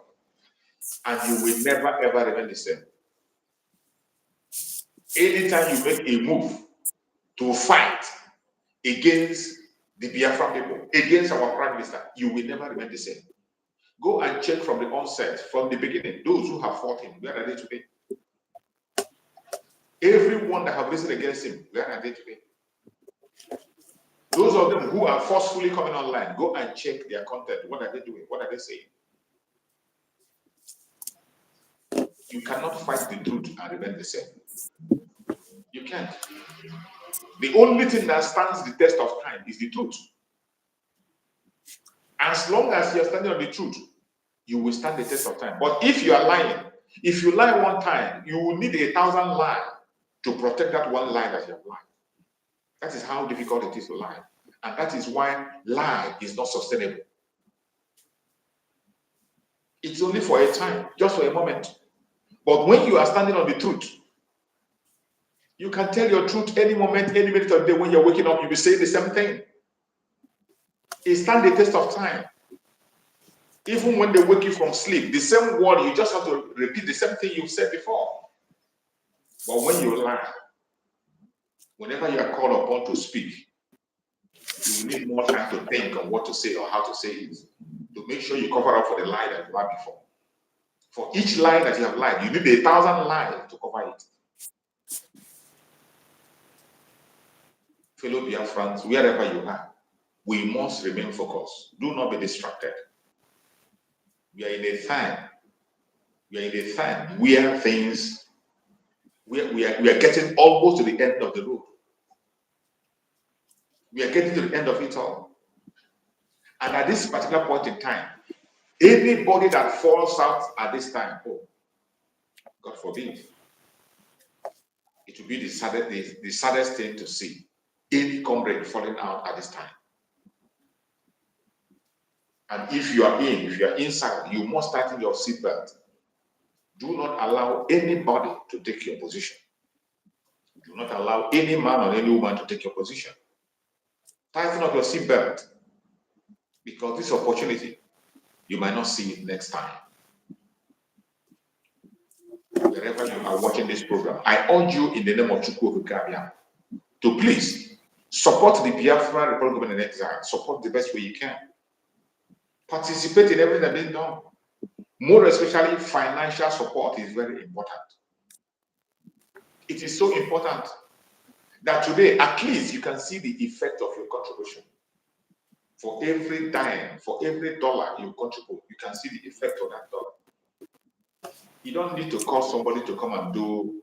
And you will never ever remain the same. Anytime you make a move to fight against the Biafra people, against our Prime Minister, you will never remain the same. Go and check from the onset, from the beginning, those who have fought him, where are they today? Everyone that have risen against him, where are they today? Those of them who are forcefully coming online, go and check their content. What are they doing? What are they saying? You cannot fight the truth and remain the same. You can't. The only thing that stands the test of time is the truth. As long as you're standing on the truth, you will stand the test of time. But if you are lying, if you lie one time, you will need 1,000 lies to protect that one lie that you have lied. That is how difficult it is to lie. And that is why lie is not sustainable. It's only for a time, just for a moment. But when you are standing on the truth, you can tell your truth any moment, any minute of the day. When you're waking up, you'll be saying the same thing. It stands the test of time. Even when they wake you from sleep, the same word, you just have to repeat the same thing you've said before. But when you lie, whenever you are called upon to speak, you will need more time to think on what to say or how to say it, to make sure you cover up for the lie that you had before. For each lie that you have lied, you need 1,000 lies to cover it. Fellow Biafrans, wherever you are, we must remain focused. Do not be distracted. We are in a time where things, we are getting almost to the end of the road. We are getting to the end of it all. And at this particular point in time, anybody that falls out at this time, oh, God forbid, it will be the saddest thing to see. Any comrade falling out at this time. And if you are inside, you must tighten your seatbelt. Do not allow anybody to take your position. Do not allow any man or any woman to take your position. Tighten up your seatbelt, because this opportunity, you might not see it next time. Wherever you are watching this program, I urge you in the name of Chukwu Okikabia to please support the Biafra Republic Government in Exile. Support the best way you can. Participate in everything that is done. More especially, financial support is very important. It is so important that today, at least you can see the effect of your contribution. For every dime, for every dollar you contribute, you can see the effect of that dollar. You don't need to call somebody to come and do.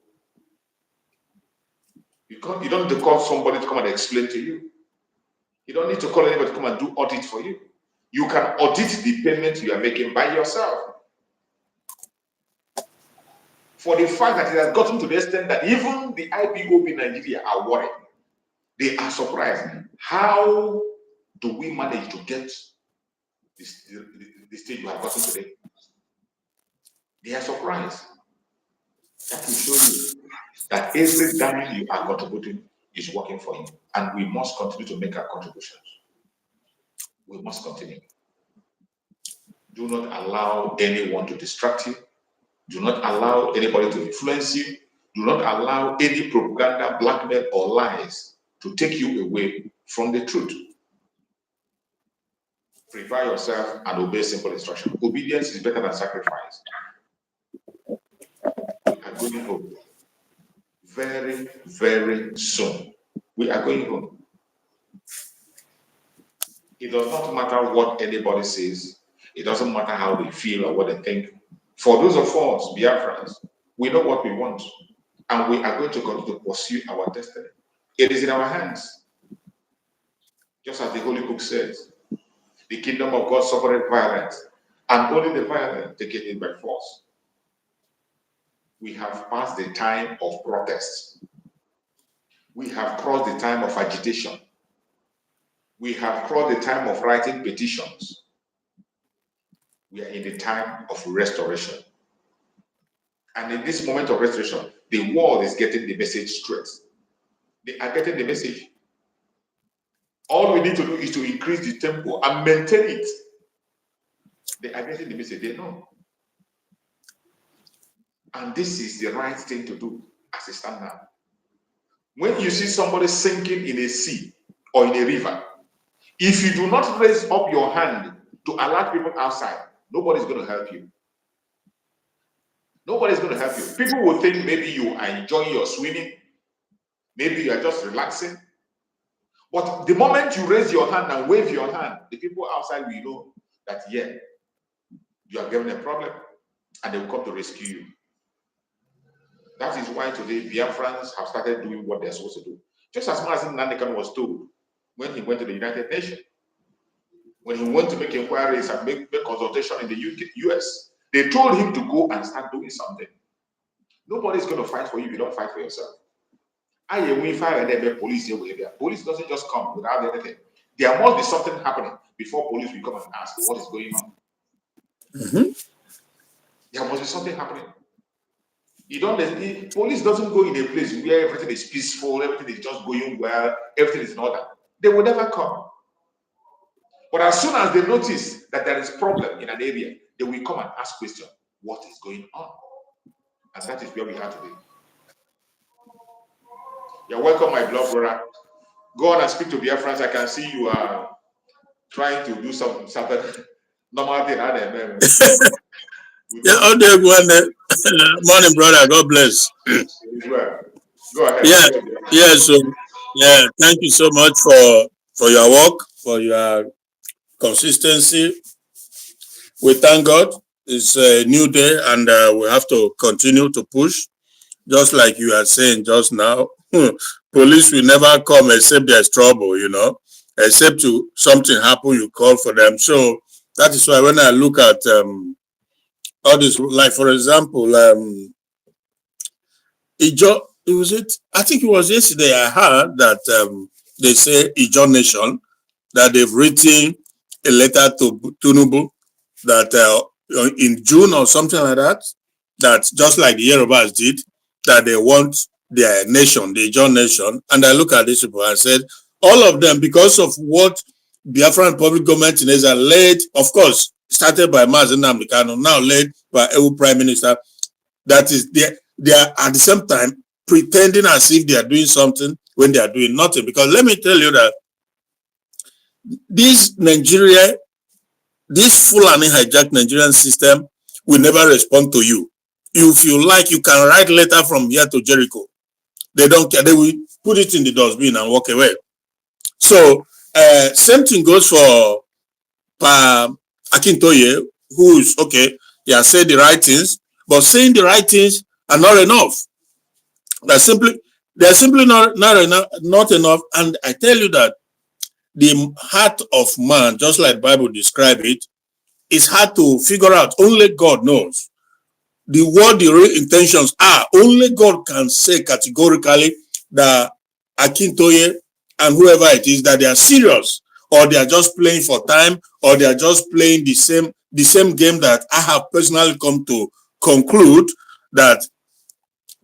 You don't need to call somebody to come and explain to you. You don't need to call anybody to come and do audit for you. You can audit the payment you are making by yourself. For the fact that it has gotten to the extent that even the IPOB in Nigeria are worried. They are surprised. How do we manage to get the stage we have gotten today? They are surprised. That will show you that every dime you are contributing is working for you. And we must continue to make our contributions. We must continue. Do not allow anyone to distract you. Do not allow anybody to influence you. Do not allow any propaganda, blackmail, or lies to take you away from the truth. Prepare yourself and obey simple instruction. Obedience is better than sacrifice. We are going home very, very soon. We are going home. It does not matter what anybody says. It doesn't matter how they feel or what they think. For those of us, Biafrans, we know what we want, and we are going to continue to pursue our destiny. It is in our hands. Just as the Holy Book says, the kingdom of God suffereth violence, and only the violent take it by force. We have passed the time of protest. We have crossed the time of agitation. We have crossed the time of writing petitions. We are in the time of restoration. And in this moment of restoration, the world is getting the message straight. They are getting the message. All we need to do is to increase the tempo and maintain it. They are getting the message. They know. And this is the right thing to do as a stand now. When you see somebody sinking in a sea or in a river, if you do not raise up your hand to alert people outside, nobody's going to help you. Nobody's going to help you. People will think maybe you are enjoying your swimming. Maybe you are just relaxing. But the moment you raise your hand and wave your hand, the people outside will know that, yeah, you are given a problem, and they will come to rescue you. That is why today Biafrans have started doing what they're supposed to do. Just as Mazen Nandekan was told when he went to the United Nations, when he went to make inquiries and make consultation in the US, they told him to go and start doing something. Nobody's going to fight for you if you don't fight for yourself. Police doesn't just come without anything. There must be something happening before police will come and ask what is going on. There must be something happening. Police doesn't go in a place where everything is peaceful, everything is just going well, everything is in order. They will never come. But as soon as they notice that there is a problem in an area, they will come and ask questions. What is going on? And that is where we are today. You're welcome, my beloved brother. Go on and speak to Biafrans. I can see you are trying to do something normal thing. Yeah, all day, morning, brother. God bless. Go ahead. Yeah. So, thank you so much for your work, for your consistency. We thank God. It's a new day, and we have to continue to push. Just like you are saying just now, police will never come except there's trouble, except something happen, you call for them. So that is why when I look at all this, like for example, I think it was yesterday I heard that they say Ijo Nation, that they've written a letter to Tinubu that in June or something like that, that just like the Yorubas did, that they want their nation, the Ijo Nation. And I look at these people and said, all of them, because of what Biafran public government in Israel led, of course, started by Mazen Namdekano, now led by EU Prime Minister, that is, they are at the same time pretending as if they are doing something when they are doing nothing. Because let me tell you that this Fulani hijacked Nigerian system will never respond to you. If you like, you can write letter from here to Jericho. They don't care. They will put it in the dustbin and walk away. So, same thing goes for Akintoye, who is, okay, he has said the right things, but saying the right things are not enough. They're simply not enough. And I tell you that the heart of man, just like the Bible describes it, is hard to figure out. Only God knows. What the real intentions are. Only God can say categorically that Akintoye and whoever it is, that they are serious, or they are just playing for time, or they are just playing the same game that I have personally come to conclude that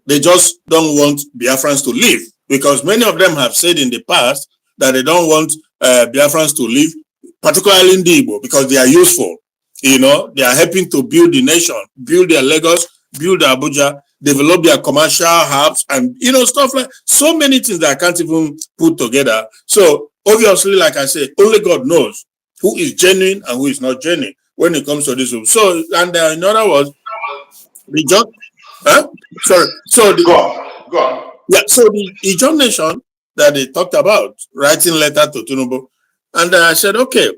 they just don't want Biafrans to live. Because many of them have said in the past that they don't want Biafrans to live, particularly in the Igbo, because they are useful. You know, they are helping to build the nation, build their Lagos, build Abuja, develop their commercial hubs, and stuff like so many things that I can't even put together. So obviously, like I said, only God knows who is genuine and who is not genuine when it comes to this. So, and in other words, the John, sorry, so the God. Yeah, so the Ijaw nation that they talked about, writing letter to Tinubu, and I said, okay,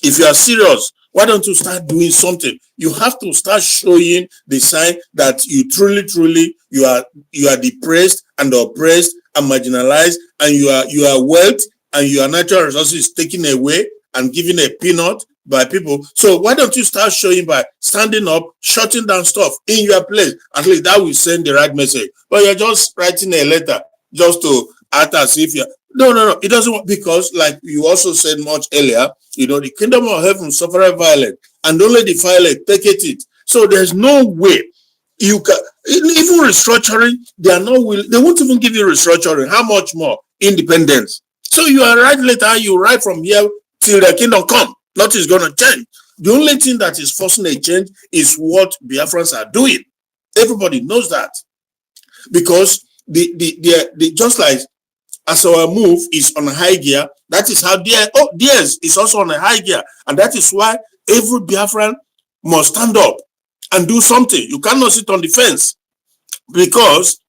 if you are serious, why don't you start doing something? You have to start showing the sign that you truly you are depressed and oppressed and marginalized, and your wealth and your natural resources taken away and given a peanut by people. So why don't you start showing by standing up, shutting down stuff in your place? At least that will send the right message. But you're just writing a letter just to act as if you're no, it doesn't work, because like you also said much earlier, the kingdom of heaven suffer violence, and only the violent take it. So there's no way you can, even restructuring, they are not willing, they won't even give you restructuring. How much more independence? So you are right later, you write from here till the kingdom come. Nothing is going to change. The only thing that is forcing a change is what Biafrans are doing. Everybody knows that, because the just like as our move is on a high gear, that is how theirs is also on a high gear, and that is why every Biafran must stand up and do something. You cannot sit on the fence, because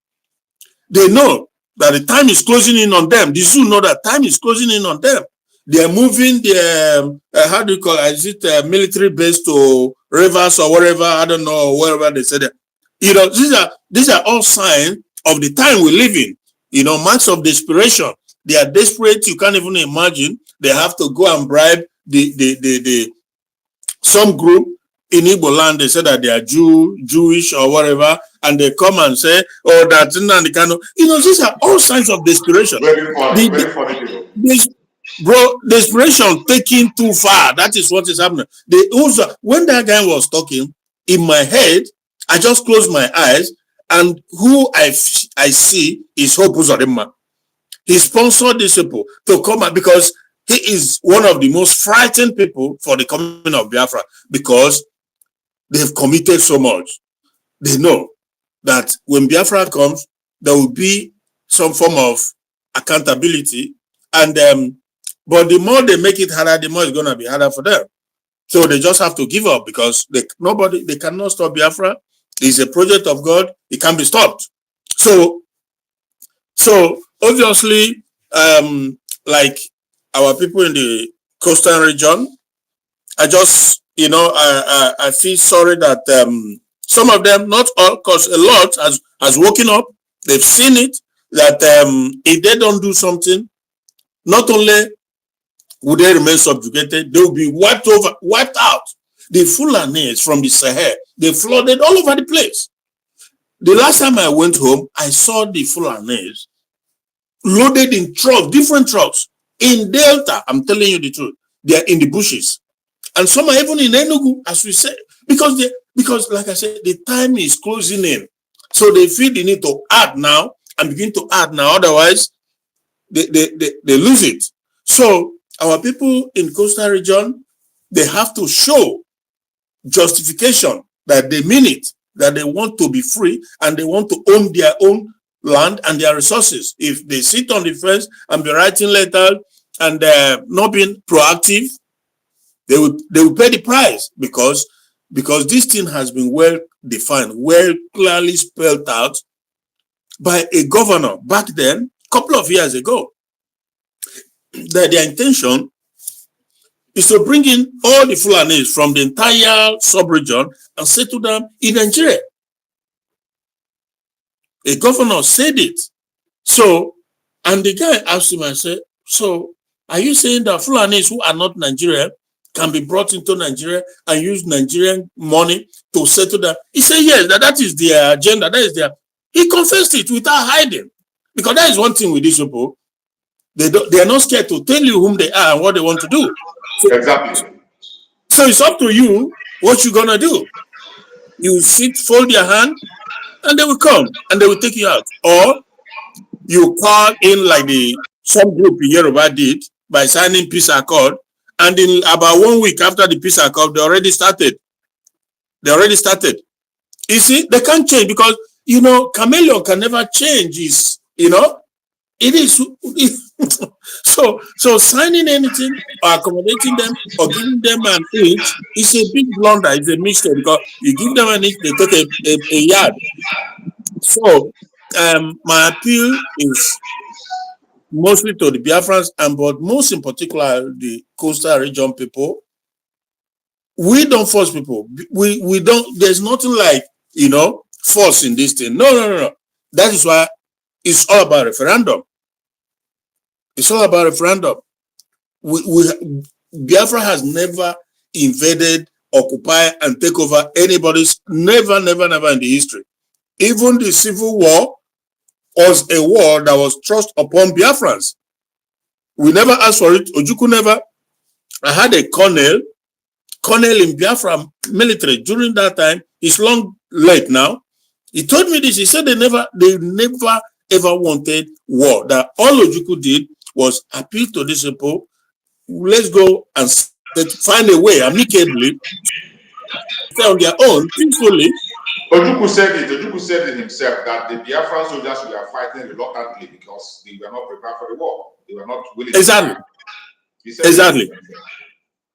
they know that the time is closing in on them. The zoo know that time is closing in on them. They are moving their how do you call it? Is it military base to rivers or wherever? I don't know, wherever they said that. These are all signs of the time we live in. Marks of desperation. They are desperate. You can't even imagine. They have to go and bribe the some group in Igbo land. They say that they are Jewish or whatever, and they come and say, "Oh, that's not the kind of." These are all signs of desperation. Very funny people. Bro, desperation taken too far. That is what is happening. When that guy was talking, in my head, I just closed my eyes, and who I see is Hope Uzodimma. He sponsored these people to come out, because he is one of the most frightened people for the coming of Biafra, because they've committed so much. They know that when Biafra comes, there will be some form of accountability, and but the more they make it harder, the more it's going to be harder for them. So they just have to give up, because they cannot stop Biafra. It's a project of God. It can be stopped. So obviously, like our people in the coastal region, I just, I feel sorry that some of them, not all, because a lot has woken up. They've seen it, that if they don't do something, not only would they remain subjugated, they will be wiped out. The Fulanis from the Sahel, they flooded all over the place. The last time I went home, I saw the Fulanis loaded in trucks, different trucks, in Delta. I'm telling you the truth. They are in the bushes. And some are even in Enugu, as we say, because like I said, the time is closing in. So they feel the need to add now and begin to add now. Otherwise, they lose it. So our people in coastal region, they have to show justification that they mean it, that they want to be free and they want to own their own land and their resources. If they sit on the fence and be writing letters and not being proactive, they will pay the price, because this thing has been well defined, well clearly spelled out by a governor back then, a couple of years ago, that their intention is to bring in all the Fulanis from the entire sub-region and settle them in Nigeria. A governor said it. So, and the guy asked him, I said, so are you saying that Fulanis who are not Nigerian can be brought into Nigeria and use Nigerian money to settle them? He said, yes, that is their agenda. That is their. He confessed it without hiding. Because that is one thing with these people. They are not scared to tell you whom they are and what they want to do. So, exactly. So it's up to you what you're gonna do. You sit, fold your hand, and they will come and they will take you out. Or you call in like the some group in Yoruba did by signing peace accord And in about 1 week after the peace accord, they already started. You see, they can't change because, you know, chameleon can never change. It is so signing anything or accommodating them or giving them an inch is a big blunder. It's a mistake because you give them an inch, they take a yard. So my appeal is mostly to the Biafrans, but most in particular the coastal region people. We don't force people. We don't. There's nothing like, you know, force in this thing. No. That is why it's all about referendum. It's all about referendum. Biafra has never invaded, occupy, and take over anybody's. Never in the history. Even the Civil War was a war that was thrust upon Biafrans. We never asked for it. Ojukwu never. I had a colonel in Biafra military during that time. He's long late now. He told me this. He said they never ever wanted war. That all Ojukwu did was appeal to these people. Let's go and find a way amicably, stay on their own peacefully. Ojukwu said it himself that the Biafran soldiers were fighting reluctantly because they were not prepared for the war. They were not willing. Exactly. Exactly.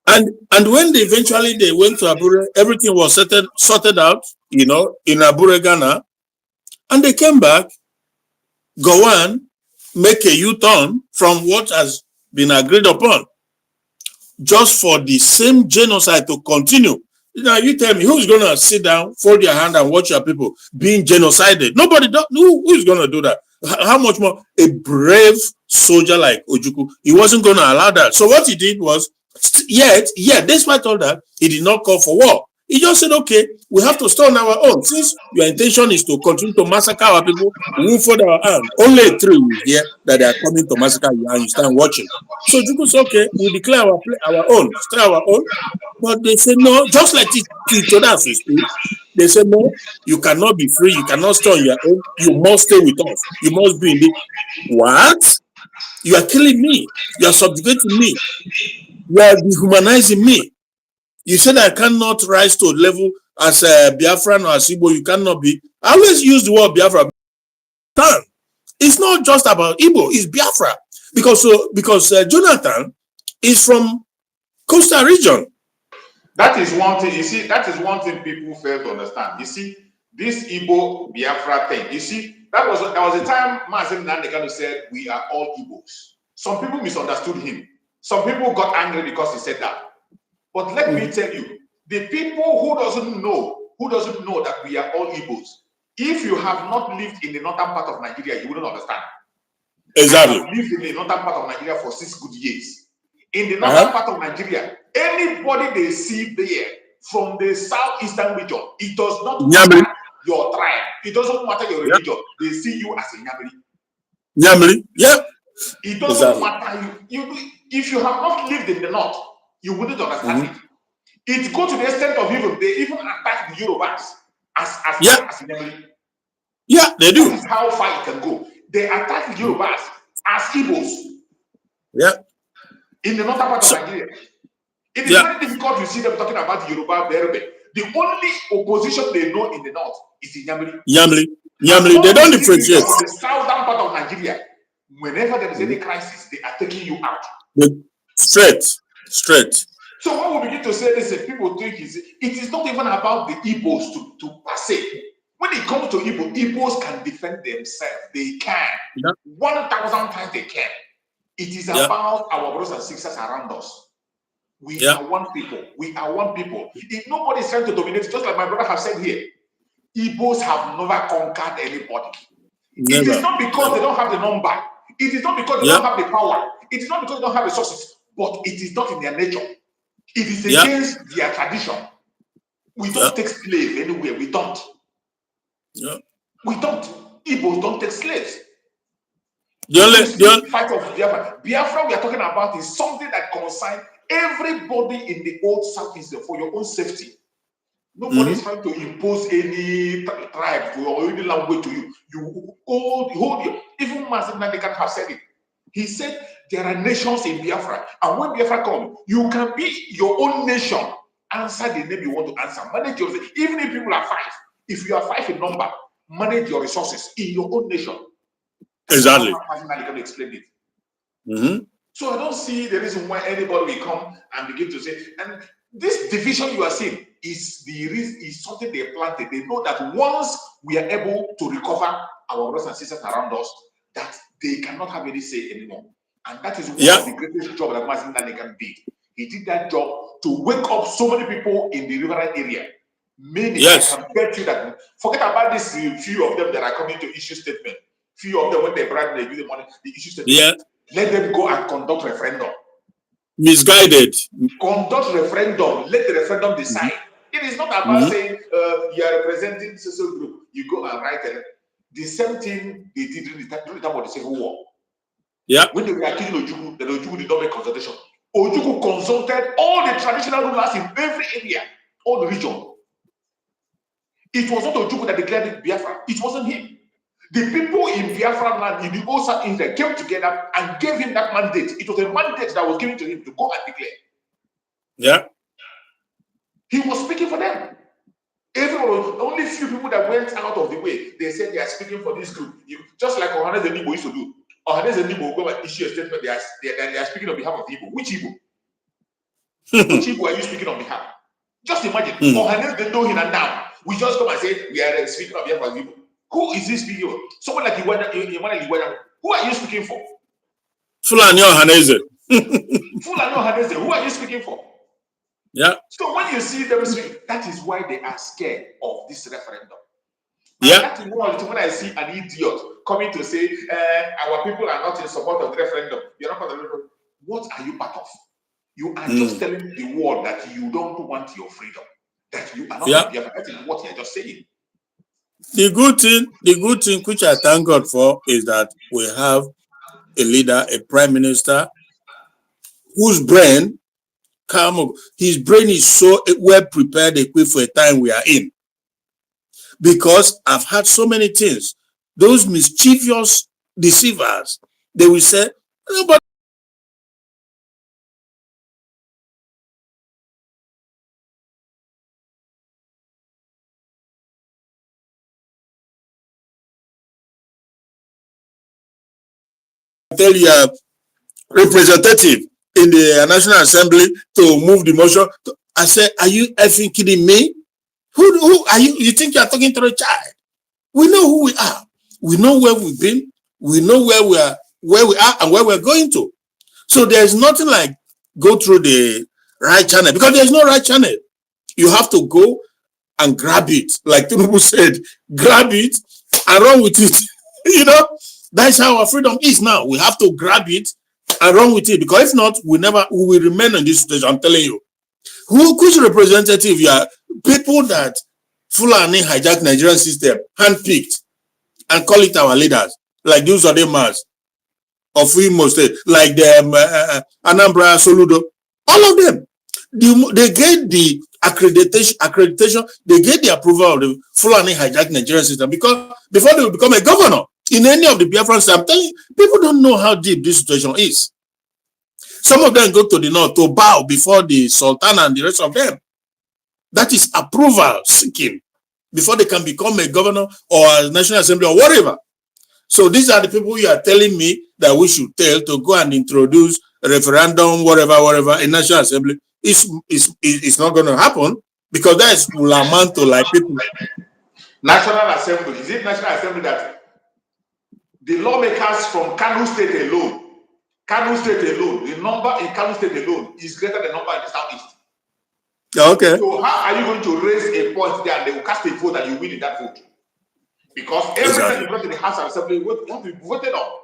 And when they eventually went to Abure, everything was sorted out, you know, in Abure, Ghana, and they came back, go on, make a U-turn from what has been agreed upon, just for the same genocide to continue. Now you tell me, who's gonna sit down, fold your hand, and watch your people being genocided? Nobody does. Who's gonna do that? How much more a brave soldier like Ojukwu? He wasn't gonna allow that. So what he did was, despite all that, he did not call for war. He just said, okay, we have to stay on our own. Since your intention is to continue to massacre our people, we won't fold our hand. Only 3 will hear that they are coming to massacre you and you stand watching. So Ojukwu said, okay, we declare our own, stay our own. But they said no, just like each other as we speak. They said no, you cannot be free, you cannot stay on your own, you must stay with us. You must be in the what? You are killing me, you are subjugating me, you are dehumanizing me. You said I cannot rise to a level as a Biafran or as Igbo, you cannot be. I always use the word Biafra. It's not just about Igbo, it's Biafra. Because Jonathan is from coastal region. That is one thing, you see, that is one thing people fail to understand. You see, this Igbo Biafra thing, you see, there was a time Mazen Nandekano said, we are all Igbos. Some people misunderstood him. Some people got angry because he said that. But let me tell you, the people who doesn't know that we are all Igbos, if you have not lived in the northern part of Nigeria, you wouldn't understand. Exactly. I have lived in the northern part of Nigeria for 6 good years. In the northern part of Nigeria, anybody they see there from the southeastern region, it does not matter your tribe, it doesn't matter your religion, they see you as a Nyamiri. It doesn't matter you. If you have not lived in the north, you wouldn't understand it. It goes to the extent of they even attack the Yorubas as Nyamiri. Yeah, they do. That is how far it can go. They attack the Yorubas as Igbos. Yeah. In the northern part of Nigeria. It is very difficult to see them talking about the Yoruba Berbe. The only opposition they know in the north is the Nyamiri. They don't differentiate. On the southern part of Nigeria, whenever there is any crisis, they are taking you out. Straight. So when we begin to say this, people think it is not even about the Igbos to per se. When it comes to Igbo, Igbos can defend themselves. They can. 1,000 times they can. It is about our brothers and sisters around us. We are one people. We are one people. If nobody is trying to dominate, just like my brother has said here, Igbos have never conquered anybody. Never. It is not because they don't have the number. It is not because they don't have the power. It is not because they don't have resources. But it is not in their nature. It is against their tradition. We don't take slaves anywhere. We don't. We don't. Igbos don't take slaves. The fight of Biafra. Biafra we are talking about is something that concerns everybody in the old Southeast for your own safety. Nobody is trying to impose any tribe or any language to you. You hold you. Even Mazen Nandekano have said it. He said there are nations in Biafra, and when Biafra comes, you can be your own nation. Answer the name you want to answer. Manage your, even if people are 5. If you are 5 in number, manage your resources in your own nation. Exactly. I'm going to explain it. Mm-hmm. So I don't see the reason why anybody will come and begin to say, and this division you are seeing is something they planted. They know that once we are able to recover our brothers and sisters around us, that they cannot have any say anymore. And that is one of the greatest jobs that Mazin Nanikan did. He did that job to wake up so many people in the riverine area. Many, I can bet you that, forget about this few of them that are coming to issue statement. Few of them, when they brand, they give the money, they issue statement. Yeah. Let them go and conduct referendum. Misguided. Conduct referendum. Let the referendum decide. Mm-hmm. It is not about saying you are representing social group. You go and write it. The same thing they did during the time of the Civil War. Yeah. When they were accusing Ojukwu, the Ojukwu did not make consultation. Ojukwu consulted all the traditional rulers in every area, all the region. It was not Ojukwu that declared it Biafra. It wasn't him. The people in Biafra land, in the old South India, came together and gave him that mandate. It was a mandate that was given to him to go and declare. Yeah. He was speaking for them. Everyone, only few people that went out of the way, they said they are speaking for this group. Just like Ohanes and Igbo used to do. Ohanes and Igbo go and issue a statement, they are speaking on behalf of Igbo. Which Igbo? Which Igbo are you speaking on behalf? Just imagine, Ohanes, they know him and now. We just come and say, we are speaking on behalf of Igbo. Who is this speaking for? Someone like Iwana, who are you speaking for? Fulani Ohaneze. Fulani Ohaneze, who are you speaking for? Yeah. So when you see them speak, that is why they are scared of this referendum. And that is when I see an idiot coming to say, our people are not in support of the referendum. You're not part of the referendum. What are you part of? You are just telling the world that you don't want your freedom. That you are not Biafra. That is what you're just saying. The good thing which I thank God for is that we have a leader, a prime minister, whose brain, his brain is so well prepared, equipped for a time we are in. Because I've had so many things. Those mischievous deceivers, they will say, nobody. Tell your representative in the National Assembly to move the motion. I said, are you effing kidding me? Who are you? You think you're talking to a child? We know who we are. We know where we've been. We know where we are and where we're going to. So there's nothing like go through the right channel, because there's no right channel. You have to go and grab it. Like Tinubu said, grab it and run with it. You know, that's how our freedom is now. We have to grab it and run with it, because if not, we will remain in this situation. I'm telling you. Which representative you are? People that Fulani hijack Nigerian system, handpicked, and call it our leaders, like those are the mass of Imo State, like the Anambra Soludo, all of them. They get the accreditation, they get the approval of the Fulani hijack Nigerian system, because before they will become a governor in any of the Biafran states. I'm telling you, people don't know how deep this situation is. Some of them go to the north to bow before the Sultan and the rest of them. That is approval seeking before they can become a governor or a National Assembly or whatever. So these are the people you are telling me that we should tell to go and introduce a referendum, whatever, in National Assembly. It's not going to happen, because that will amount to like people. National Assembly, is it National Assembly that the lawmakers from Kano State alone, the number in Kano State alone is greater than the number in the Southeast. Okay. So how are you going to raise a point there and they will cast a vote and you win in that vote? Because every time you go to the House of Assembly, you have to be voted on.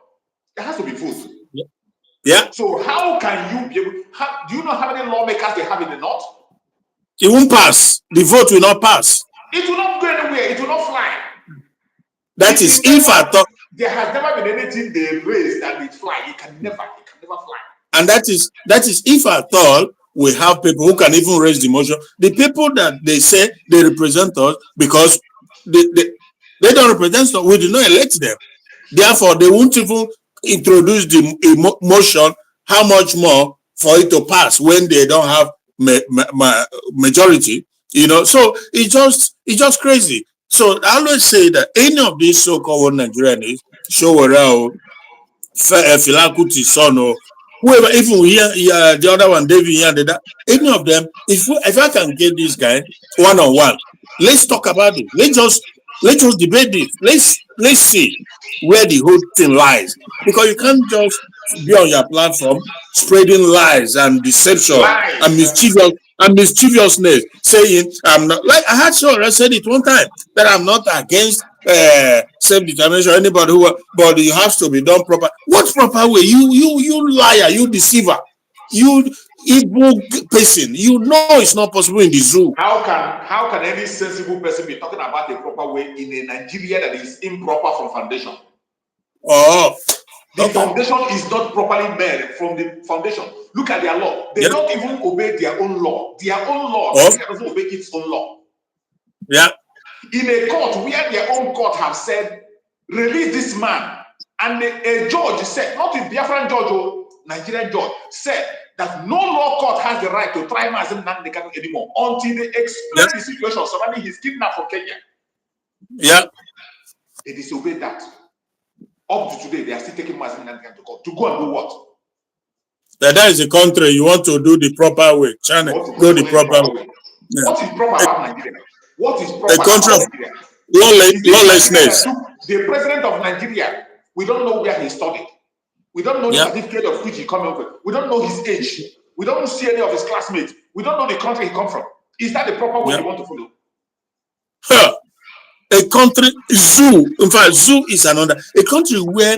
There has to be vote. Yeah. So how can you be able? Do you know how many lawmakers they have in the north? It won't pass. The vote will not pass. It will not go anywhere. It will not fly. That is if I thought. There has never been anything they raise that it fly. It can never fly. And that is if at all we have people who can even raise the motion. The people that they say they represent us, because they don't represent us, we do not elect them. Therefore, they won't even introduce the motion, how much more for it to pass when they don't have majority, you know? So it's just crazy. So I always say that any of these so-called Nigerians, Showore, Fela Kuti's son, or whoever, even we hear the other one, David here, any of them, if I can get this guy one-on-one, let's talk about it. Let's just debate this. Let's see where the whole thing lies. Because you can't just be on your platform spreading lies and deception and mischievousness, saying I'm not, like I had I said it one time, that I'm not against self-determination, anybody who, but it has to be done proper. What proper way? You liar, you deceiver, you evil person. You know it's not possible in the zoo. How can any sensible person be talking about a proper way in a Nigeria that is improper from foundation? Oh, the foundation is not properly made from the foundation. Look at their law. They don't even obey their own law. Their own law doesn't obey its own law. Yeah. In a court where their own court have said, release this man, and a judge said, not a Biafran judge or Nigerian judge, said that no law court has the right to try Mazen Nandekano anymore until they explain the situation surrounding his kidnap from Kenya. Yeah. They disobeyed that. Up to today, they are still taking Mazen Nandekano to court. To go and do what? That is a country you want to do the proper way. China, go the proper way. Yeah. What is proper about Nigeria? What is proper a country about of Nigeria? lawlessness. The president of Nigeria, we don't know where he studied. We don't know the certificate of which he comes from. We don't know his age. We don't see any of his classmates. We don't know the country he comes from. Is that the proper way you want to follow? A country, zoo, in fact, zoo is another, a country where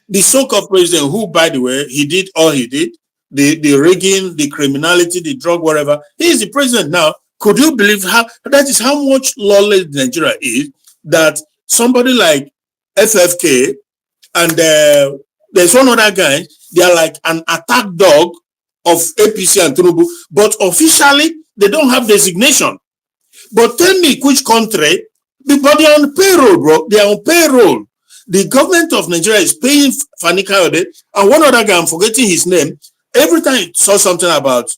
the so-called president, who, by the way, he did all he did, the rigging, the criminality, the drug, whatever, he is the president now. Could you believe that is how much lawless Nigeria is, that somebody like FFK and there's one other guy, they are like an attack dog of APC and Tinubu, but officially they don't have designation. But tell me which country, but they are on payroll, bro. They are on payroll. The government of Nigeria is paying Fani Kayode, and one other guy, I'm forgetting his name, every time you saw something about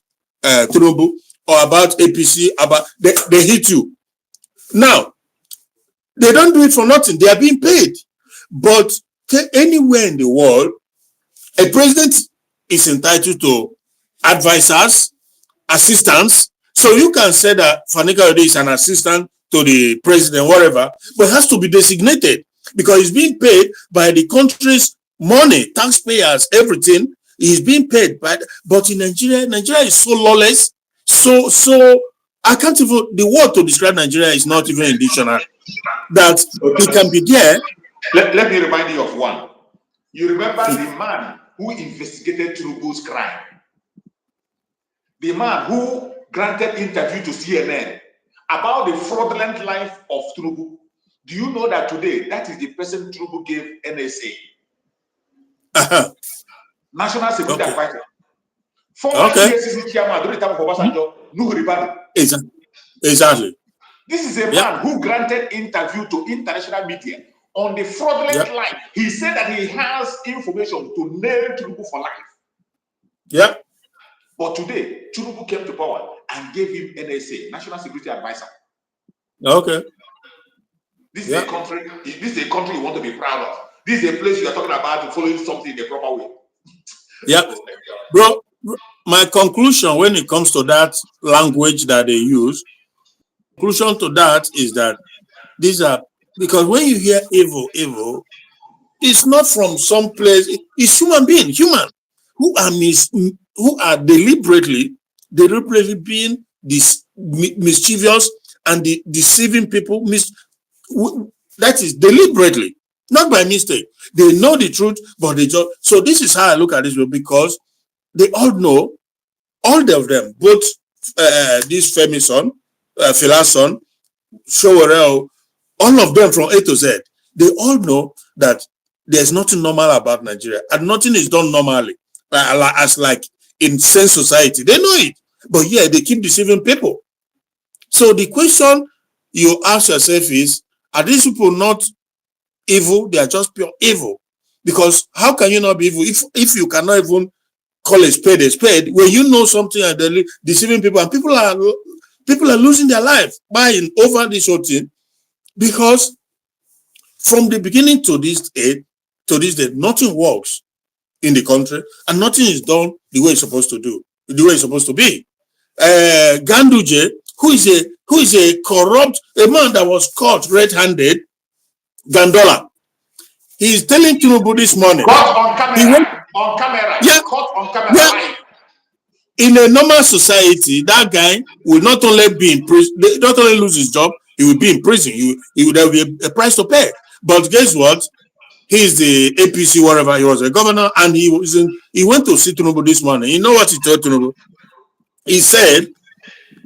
Tinubu or about APC, they hit you. Now, they don't do it for nothing. They are being paid. But anywhere in the world, a president is entitled to advisors, assistants. So you can say that Fani Kayode is an assistant to the president, whatever, but it has to be designated because he's being paid by the country's money, taxpayers, everything. He's being paid by, but in Nigeria is so lawless, so I can't even, the word to describe Nigeria is not even in dictionary. That it can be there. Let me remind you of one. You remember the man who investigated Tinubu's crime? The man who granted interview to CNN about the fraudulent life of Tinubu. Do you know that today, that is the person Tinubu gave NSA? National Security Advisor. Former EFCC chairman during the time of Obasanjo, Nuhu Ribadu. Exactly. This is a man who granted interview to international media on the fraudulent life. He said that he has information to nail Tinubu for life. Yeah. But today, Tinubu came to power and gave him NSA, National Security Advisor. Okay. This is a country. This is a country you want to be proud of. This is a place you are talking about following something in the proper way. Yeah, bro. My conclusion when it comes to that language that they use, conclusion to that is that these are, because when you hear evil, it's not from some place. It's human who are deliberately being this mischievous and deceiving people. That is deliberately, not by mistake. They know the truth, but they just. So this is how I look at this, because they all know, all of them, both this famous son, Fela's son, Showore, all of them from A to Z, they all know that there's nothing normal about Nigeria, and nothing is done normally, as like in sense society. They know it, but yeah, they keep deceiving people. So the question you ask yourself is, are these people not evil? They are just pure evil. Because how can you not be evil if you cannot even call a spade when you know something and they're deceiving people, and people are losing their life buying over this whole thing? Because from the beginning to this day, nothing works in the country, and nothing is done the way it's supposed to do, the way it's supposed to be. Ganduje, who is a corrupt, a man that was caught red-handed, Gandola. He is telling Tinubu this morning. Caught on camera. Yeah, caught on camera. Yeah. In a normal society, that guy will not only be in prison, not only lose his job, he will be in prison. There will be a price to pay. But guess what? He is the APC, whatever. He was a governor, and he went to see Tinubu this morning. You know what he told Tinubu? He said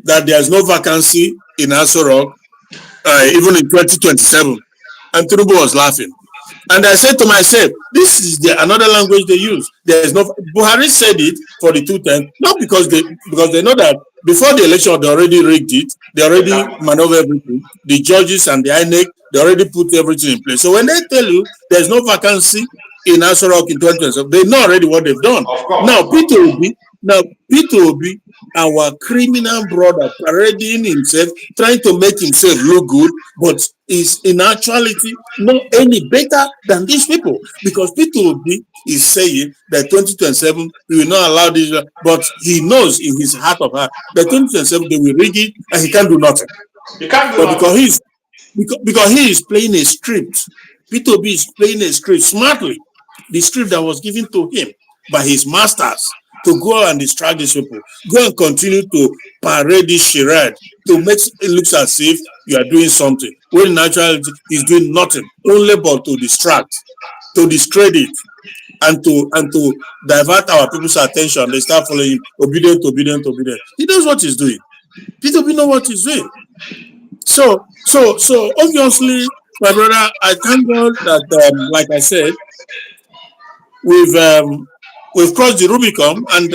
that there's no vacancy in Aso Rock, even in 2027. And Tinubu was laughing. And I said to myself, this is another language they use. There is no. Buhari said it for the 2 terms, not because they know that before the election they already rigged it, they already maneuvered everything. The judges and the INEC, they already put everything in place. So when they tell you there's no vacancy in Aso Rock in 2027, they know already what they've done. Now Peter Obi, our criminal brother, parading himself, trying to make himself look good, but is in actuality not any better than these people, because Peter Obi is saying that 2027 he will not allow this, but he knows in his heart of heart that 2027 they will rig it and he can't do nothing. He can't do but nothing. Because he is playing a script. Peter Obi is playing a script smartly, the script that was given to him by his masters, to go and distract these people, go and continue to parade this charade to make it look as if you are doing something, when in actuality he's doing nothing, only but to distract, to discredit, and to divert our people's attention. They start following him, obedient. He knows what he's doing. Peter Obi knows what he's doing. So obviously, my brother, I thank God that, like I said, we've crossed the Rubicon, and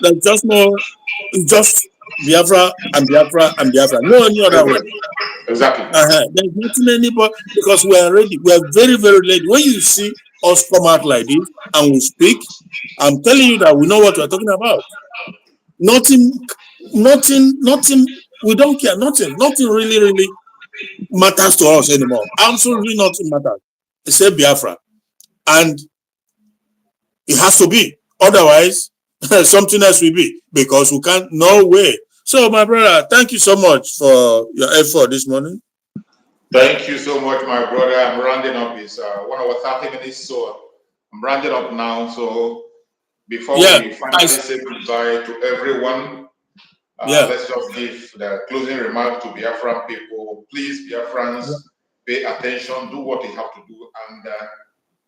there's just Biafra and Biafra and Biafra. No any other way. Exactly. There's nothing anymore, because we are ready. We are very, very ready. When you see us come out like this and we speak, I'm telling you that we know what we're talking about. Nothing. We don't care. Nothing really matters to us anymore. Absolutely nothing matters except Biafra, and it has to be. Otherwise, something else will be, because we can't. No way. So, my brother, thank you so much for your effort this morning. Thank you so much, my brother. I'm rounding up. It's 1 hour 30 minutes, so I'm rounding up now. So before we finally say goodbye to everyone, let's just give the closing remark to Biafran people. Please, Biafrans, pay attention, do what you have to do, and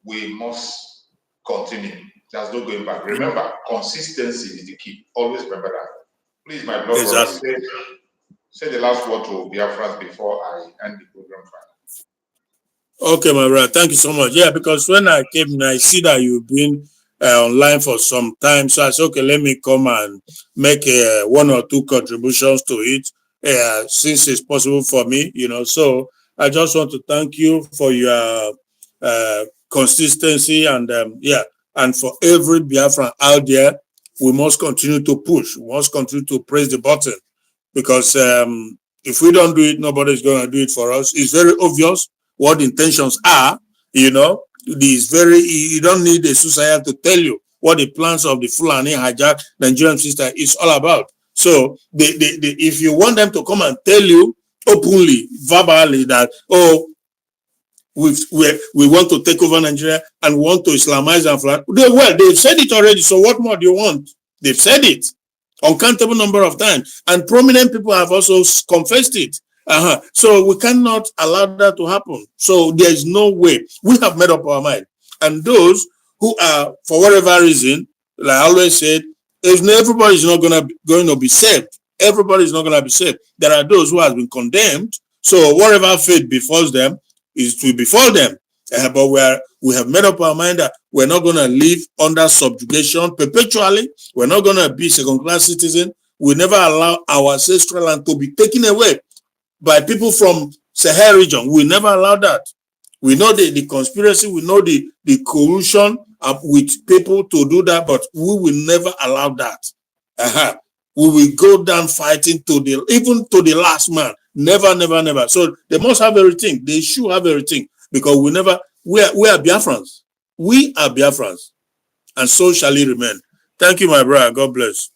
we must continue. There's no going back. Remember, consistency is the key. Always remember that. Please, my brother, say the last word to Biafrans before I end the program. Okay, my brother, thank you so much. Yeah, because when I came in, I see that you've been online for some time, so I said, okay, let me come and make 1 or 2 contributions to it, since it's possible for me, So I just want to thank you for your consistency, and and for every Biafran out there. We must continue to push. We must continue to press the button, because if we don't do it, nobody's going to do it for us. It's very obvious what the intentions are. You don't need a soothsayer to tell you what the plans of the Fulani hijack Nigerian system is all about. So if you want them to come and tell you openly, verbally, that, oh, we want to take over Nigeria and want to Islamize and flat. They've said it already. So what more do you want? They've said it uncountable number of times, and prominent people have also confessed it. So we cannot allow that to happen. So there is no way. We have made up our mind, and those who are, for whatever reason, like I always said, everybody's not going to be saved. Everybody's not going to be saved. There are those who have been condemned. So whatever fate befalls them, is to befall them. But we have made up our mind that we're not going to live under subjugation perpetually. We're not going to be second-class citizens. We never allow our ancestral land to be taken away by people from Sahel region. We never allow that. We know the conspiracy, we know the collusion with people to do that, but we will never allow that. We will go down fighting even to the last man. Never, never, never. So they must have everything. They should have everything, because we are Biafrans. We are Biafrans, and so shall it remain. Thank you, my brother. God bless.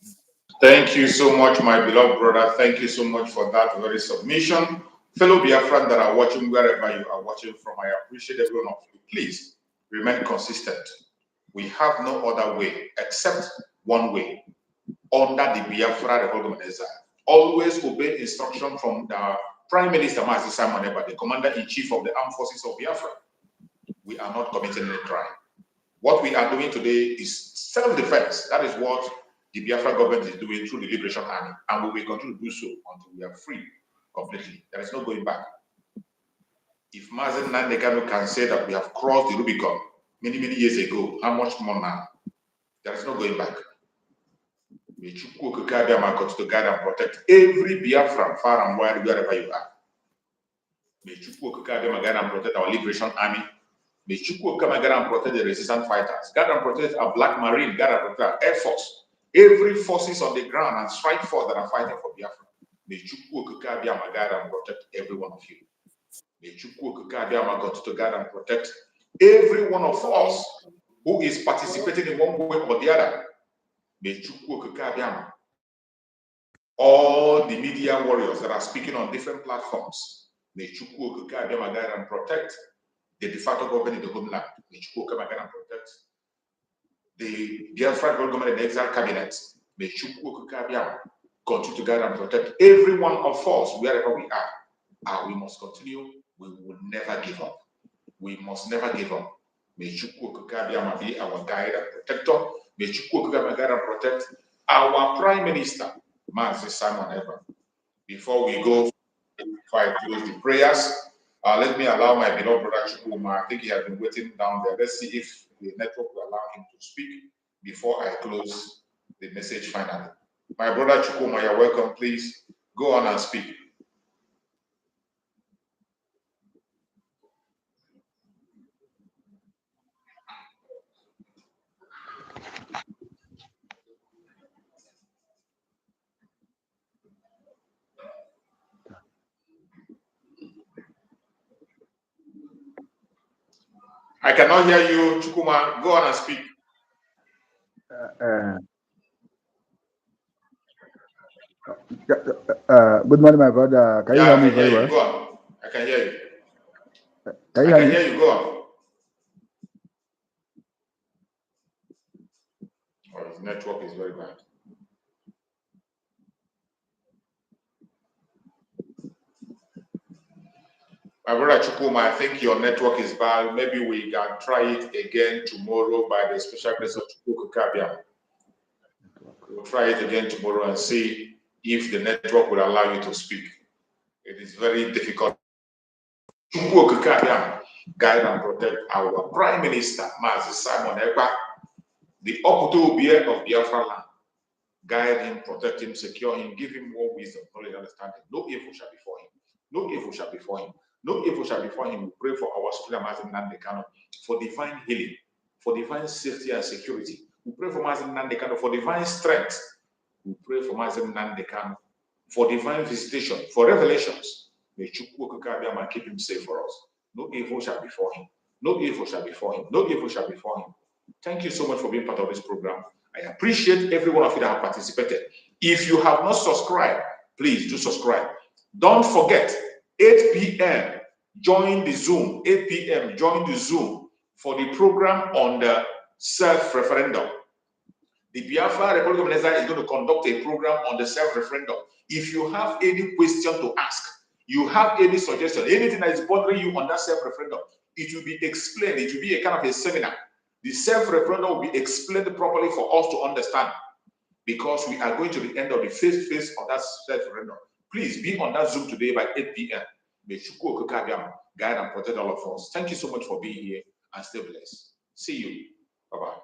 Thank you so much, my beloved brother. Thank you so much for that very submission. Fellow Biafran that are watching, wherever you are watching from, I appreciate every one of you. Please remain consistent. We have no other way except one way, under the Biafra Republic of Exile. Always obey instruction from the Prime Minister, Mazi Simon Ekpa, the Commander-in-Chief of the Armed Forces of Biafra. We are not committing any crime. What we are doing today is self-defense. That is what the Biafra government is doing through the Liberation Army, and we will continue to do so until we are free completely. There is no going back. If Mazen Nandekano can say that we have crossed the Rubicon many, many years ago, how much more now? There is no going back. May Chukwu Okikabiyama continue to guide and protect every Biafran, far and wide, wherever you are. May Chukwu Okikabiyama guide and protect our Liberation Army. May Chukwu Okikabiyama guide and protect the resistance fighters. Guide and protect our Black Marine, guide and protect our Air Force. Every forces on the ground and strike force that are fighting for Biafra. May Chukwu Okikabiyama guide and protect every one of you. May Chukwu Okikabiyama continue to guide and protect every one of us who is participating in one way or the other. May Chukwu Okikabiyama, all the media warriors that are speaking on different platforms, may Chukwu Okikabiyama guide and protect the de facto government in the homeland. May Chukwu Okikabiyama guide and protect the Biafra government and exile cabinet. May Chukwu Okikabiyama continue to guide and protect every one of us wherever we are. We must continue. We will never give up. We must never give up. May Chukwu Okikabiyama be our guide and protector. May Chukwu Okikabiyama guide and protect our Prime Minister, Mazi Simon Ekpa. Before we go, before I close the prayers, let me allow my beloved brother Chukwuma. I think he has been waiting down there. Let's see if the network will allow him to speak before I close the message finally. My brother Chukwuma, you're welcome. Please go on and speak. I cannot hear you, Chukwuma. Go on and speak. Good morning, my brother. Can you hear me very well? Go on. I can hear you. Can you hear me? Go on. Oh, his network is very bad. My brother Chukwuma, I think your network is bad. Maybe we can try it again tomorrow by the special grace of Chukwu Okikabiyama. We'll try it again tomorrow and see if the network will allow you to speak. It is very difficult. Chukwu Okikabiyama, guide and protect our Prime Minister, Mazi Simon Ekpa, the Okuto of Biafra land. Guide him, protect him, secure him, give him more wisdom, knowledge, understanding. No evil shall befall him. No evil shall befall him. No evil shall befall him. We pray for our Supreme Mazi Nandekano for divine healing, for divine safety and security. We pray for Mazi Nandekano for divine strength. We pray for Mazi Nandekano for divine visitation, for revelations. May Chukwu Okikabiyama keep him safe for us. No evil shall befall him. No evil shall befall him. No evil shall befall him. Thank you so much for being part of this program. I appreciate every one of you that have participated. If you have not subscribed, please do subscribe. Don't forget, 8 p.m., join the Zoom. 8 p.m., join the Zoom for the program on the self-referendum. The Biafra Republic of Exile is going to conduct a program on the self-referendum. If you have any question to ask, you have any suggestion, anything that is bothering you on that self-referendum, it will be explained. It will be a kind of a seminar. The self-referendum will be explained properly for us to understand, because we are going to the end of the first phase of that self-referendum. Please be on that Zoom today by 8 p.m. May Chukwu Okikabiyama guide and protect all of us. Thank you so much for being here, and stay blessed. See you. Bye-bye.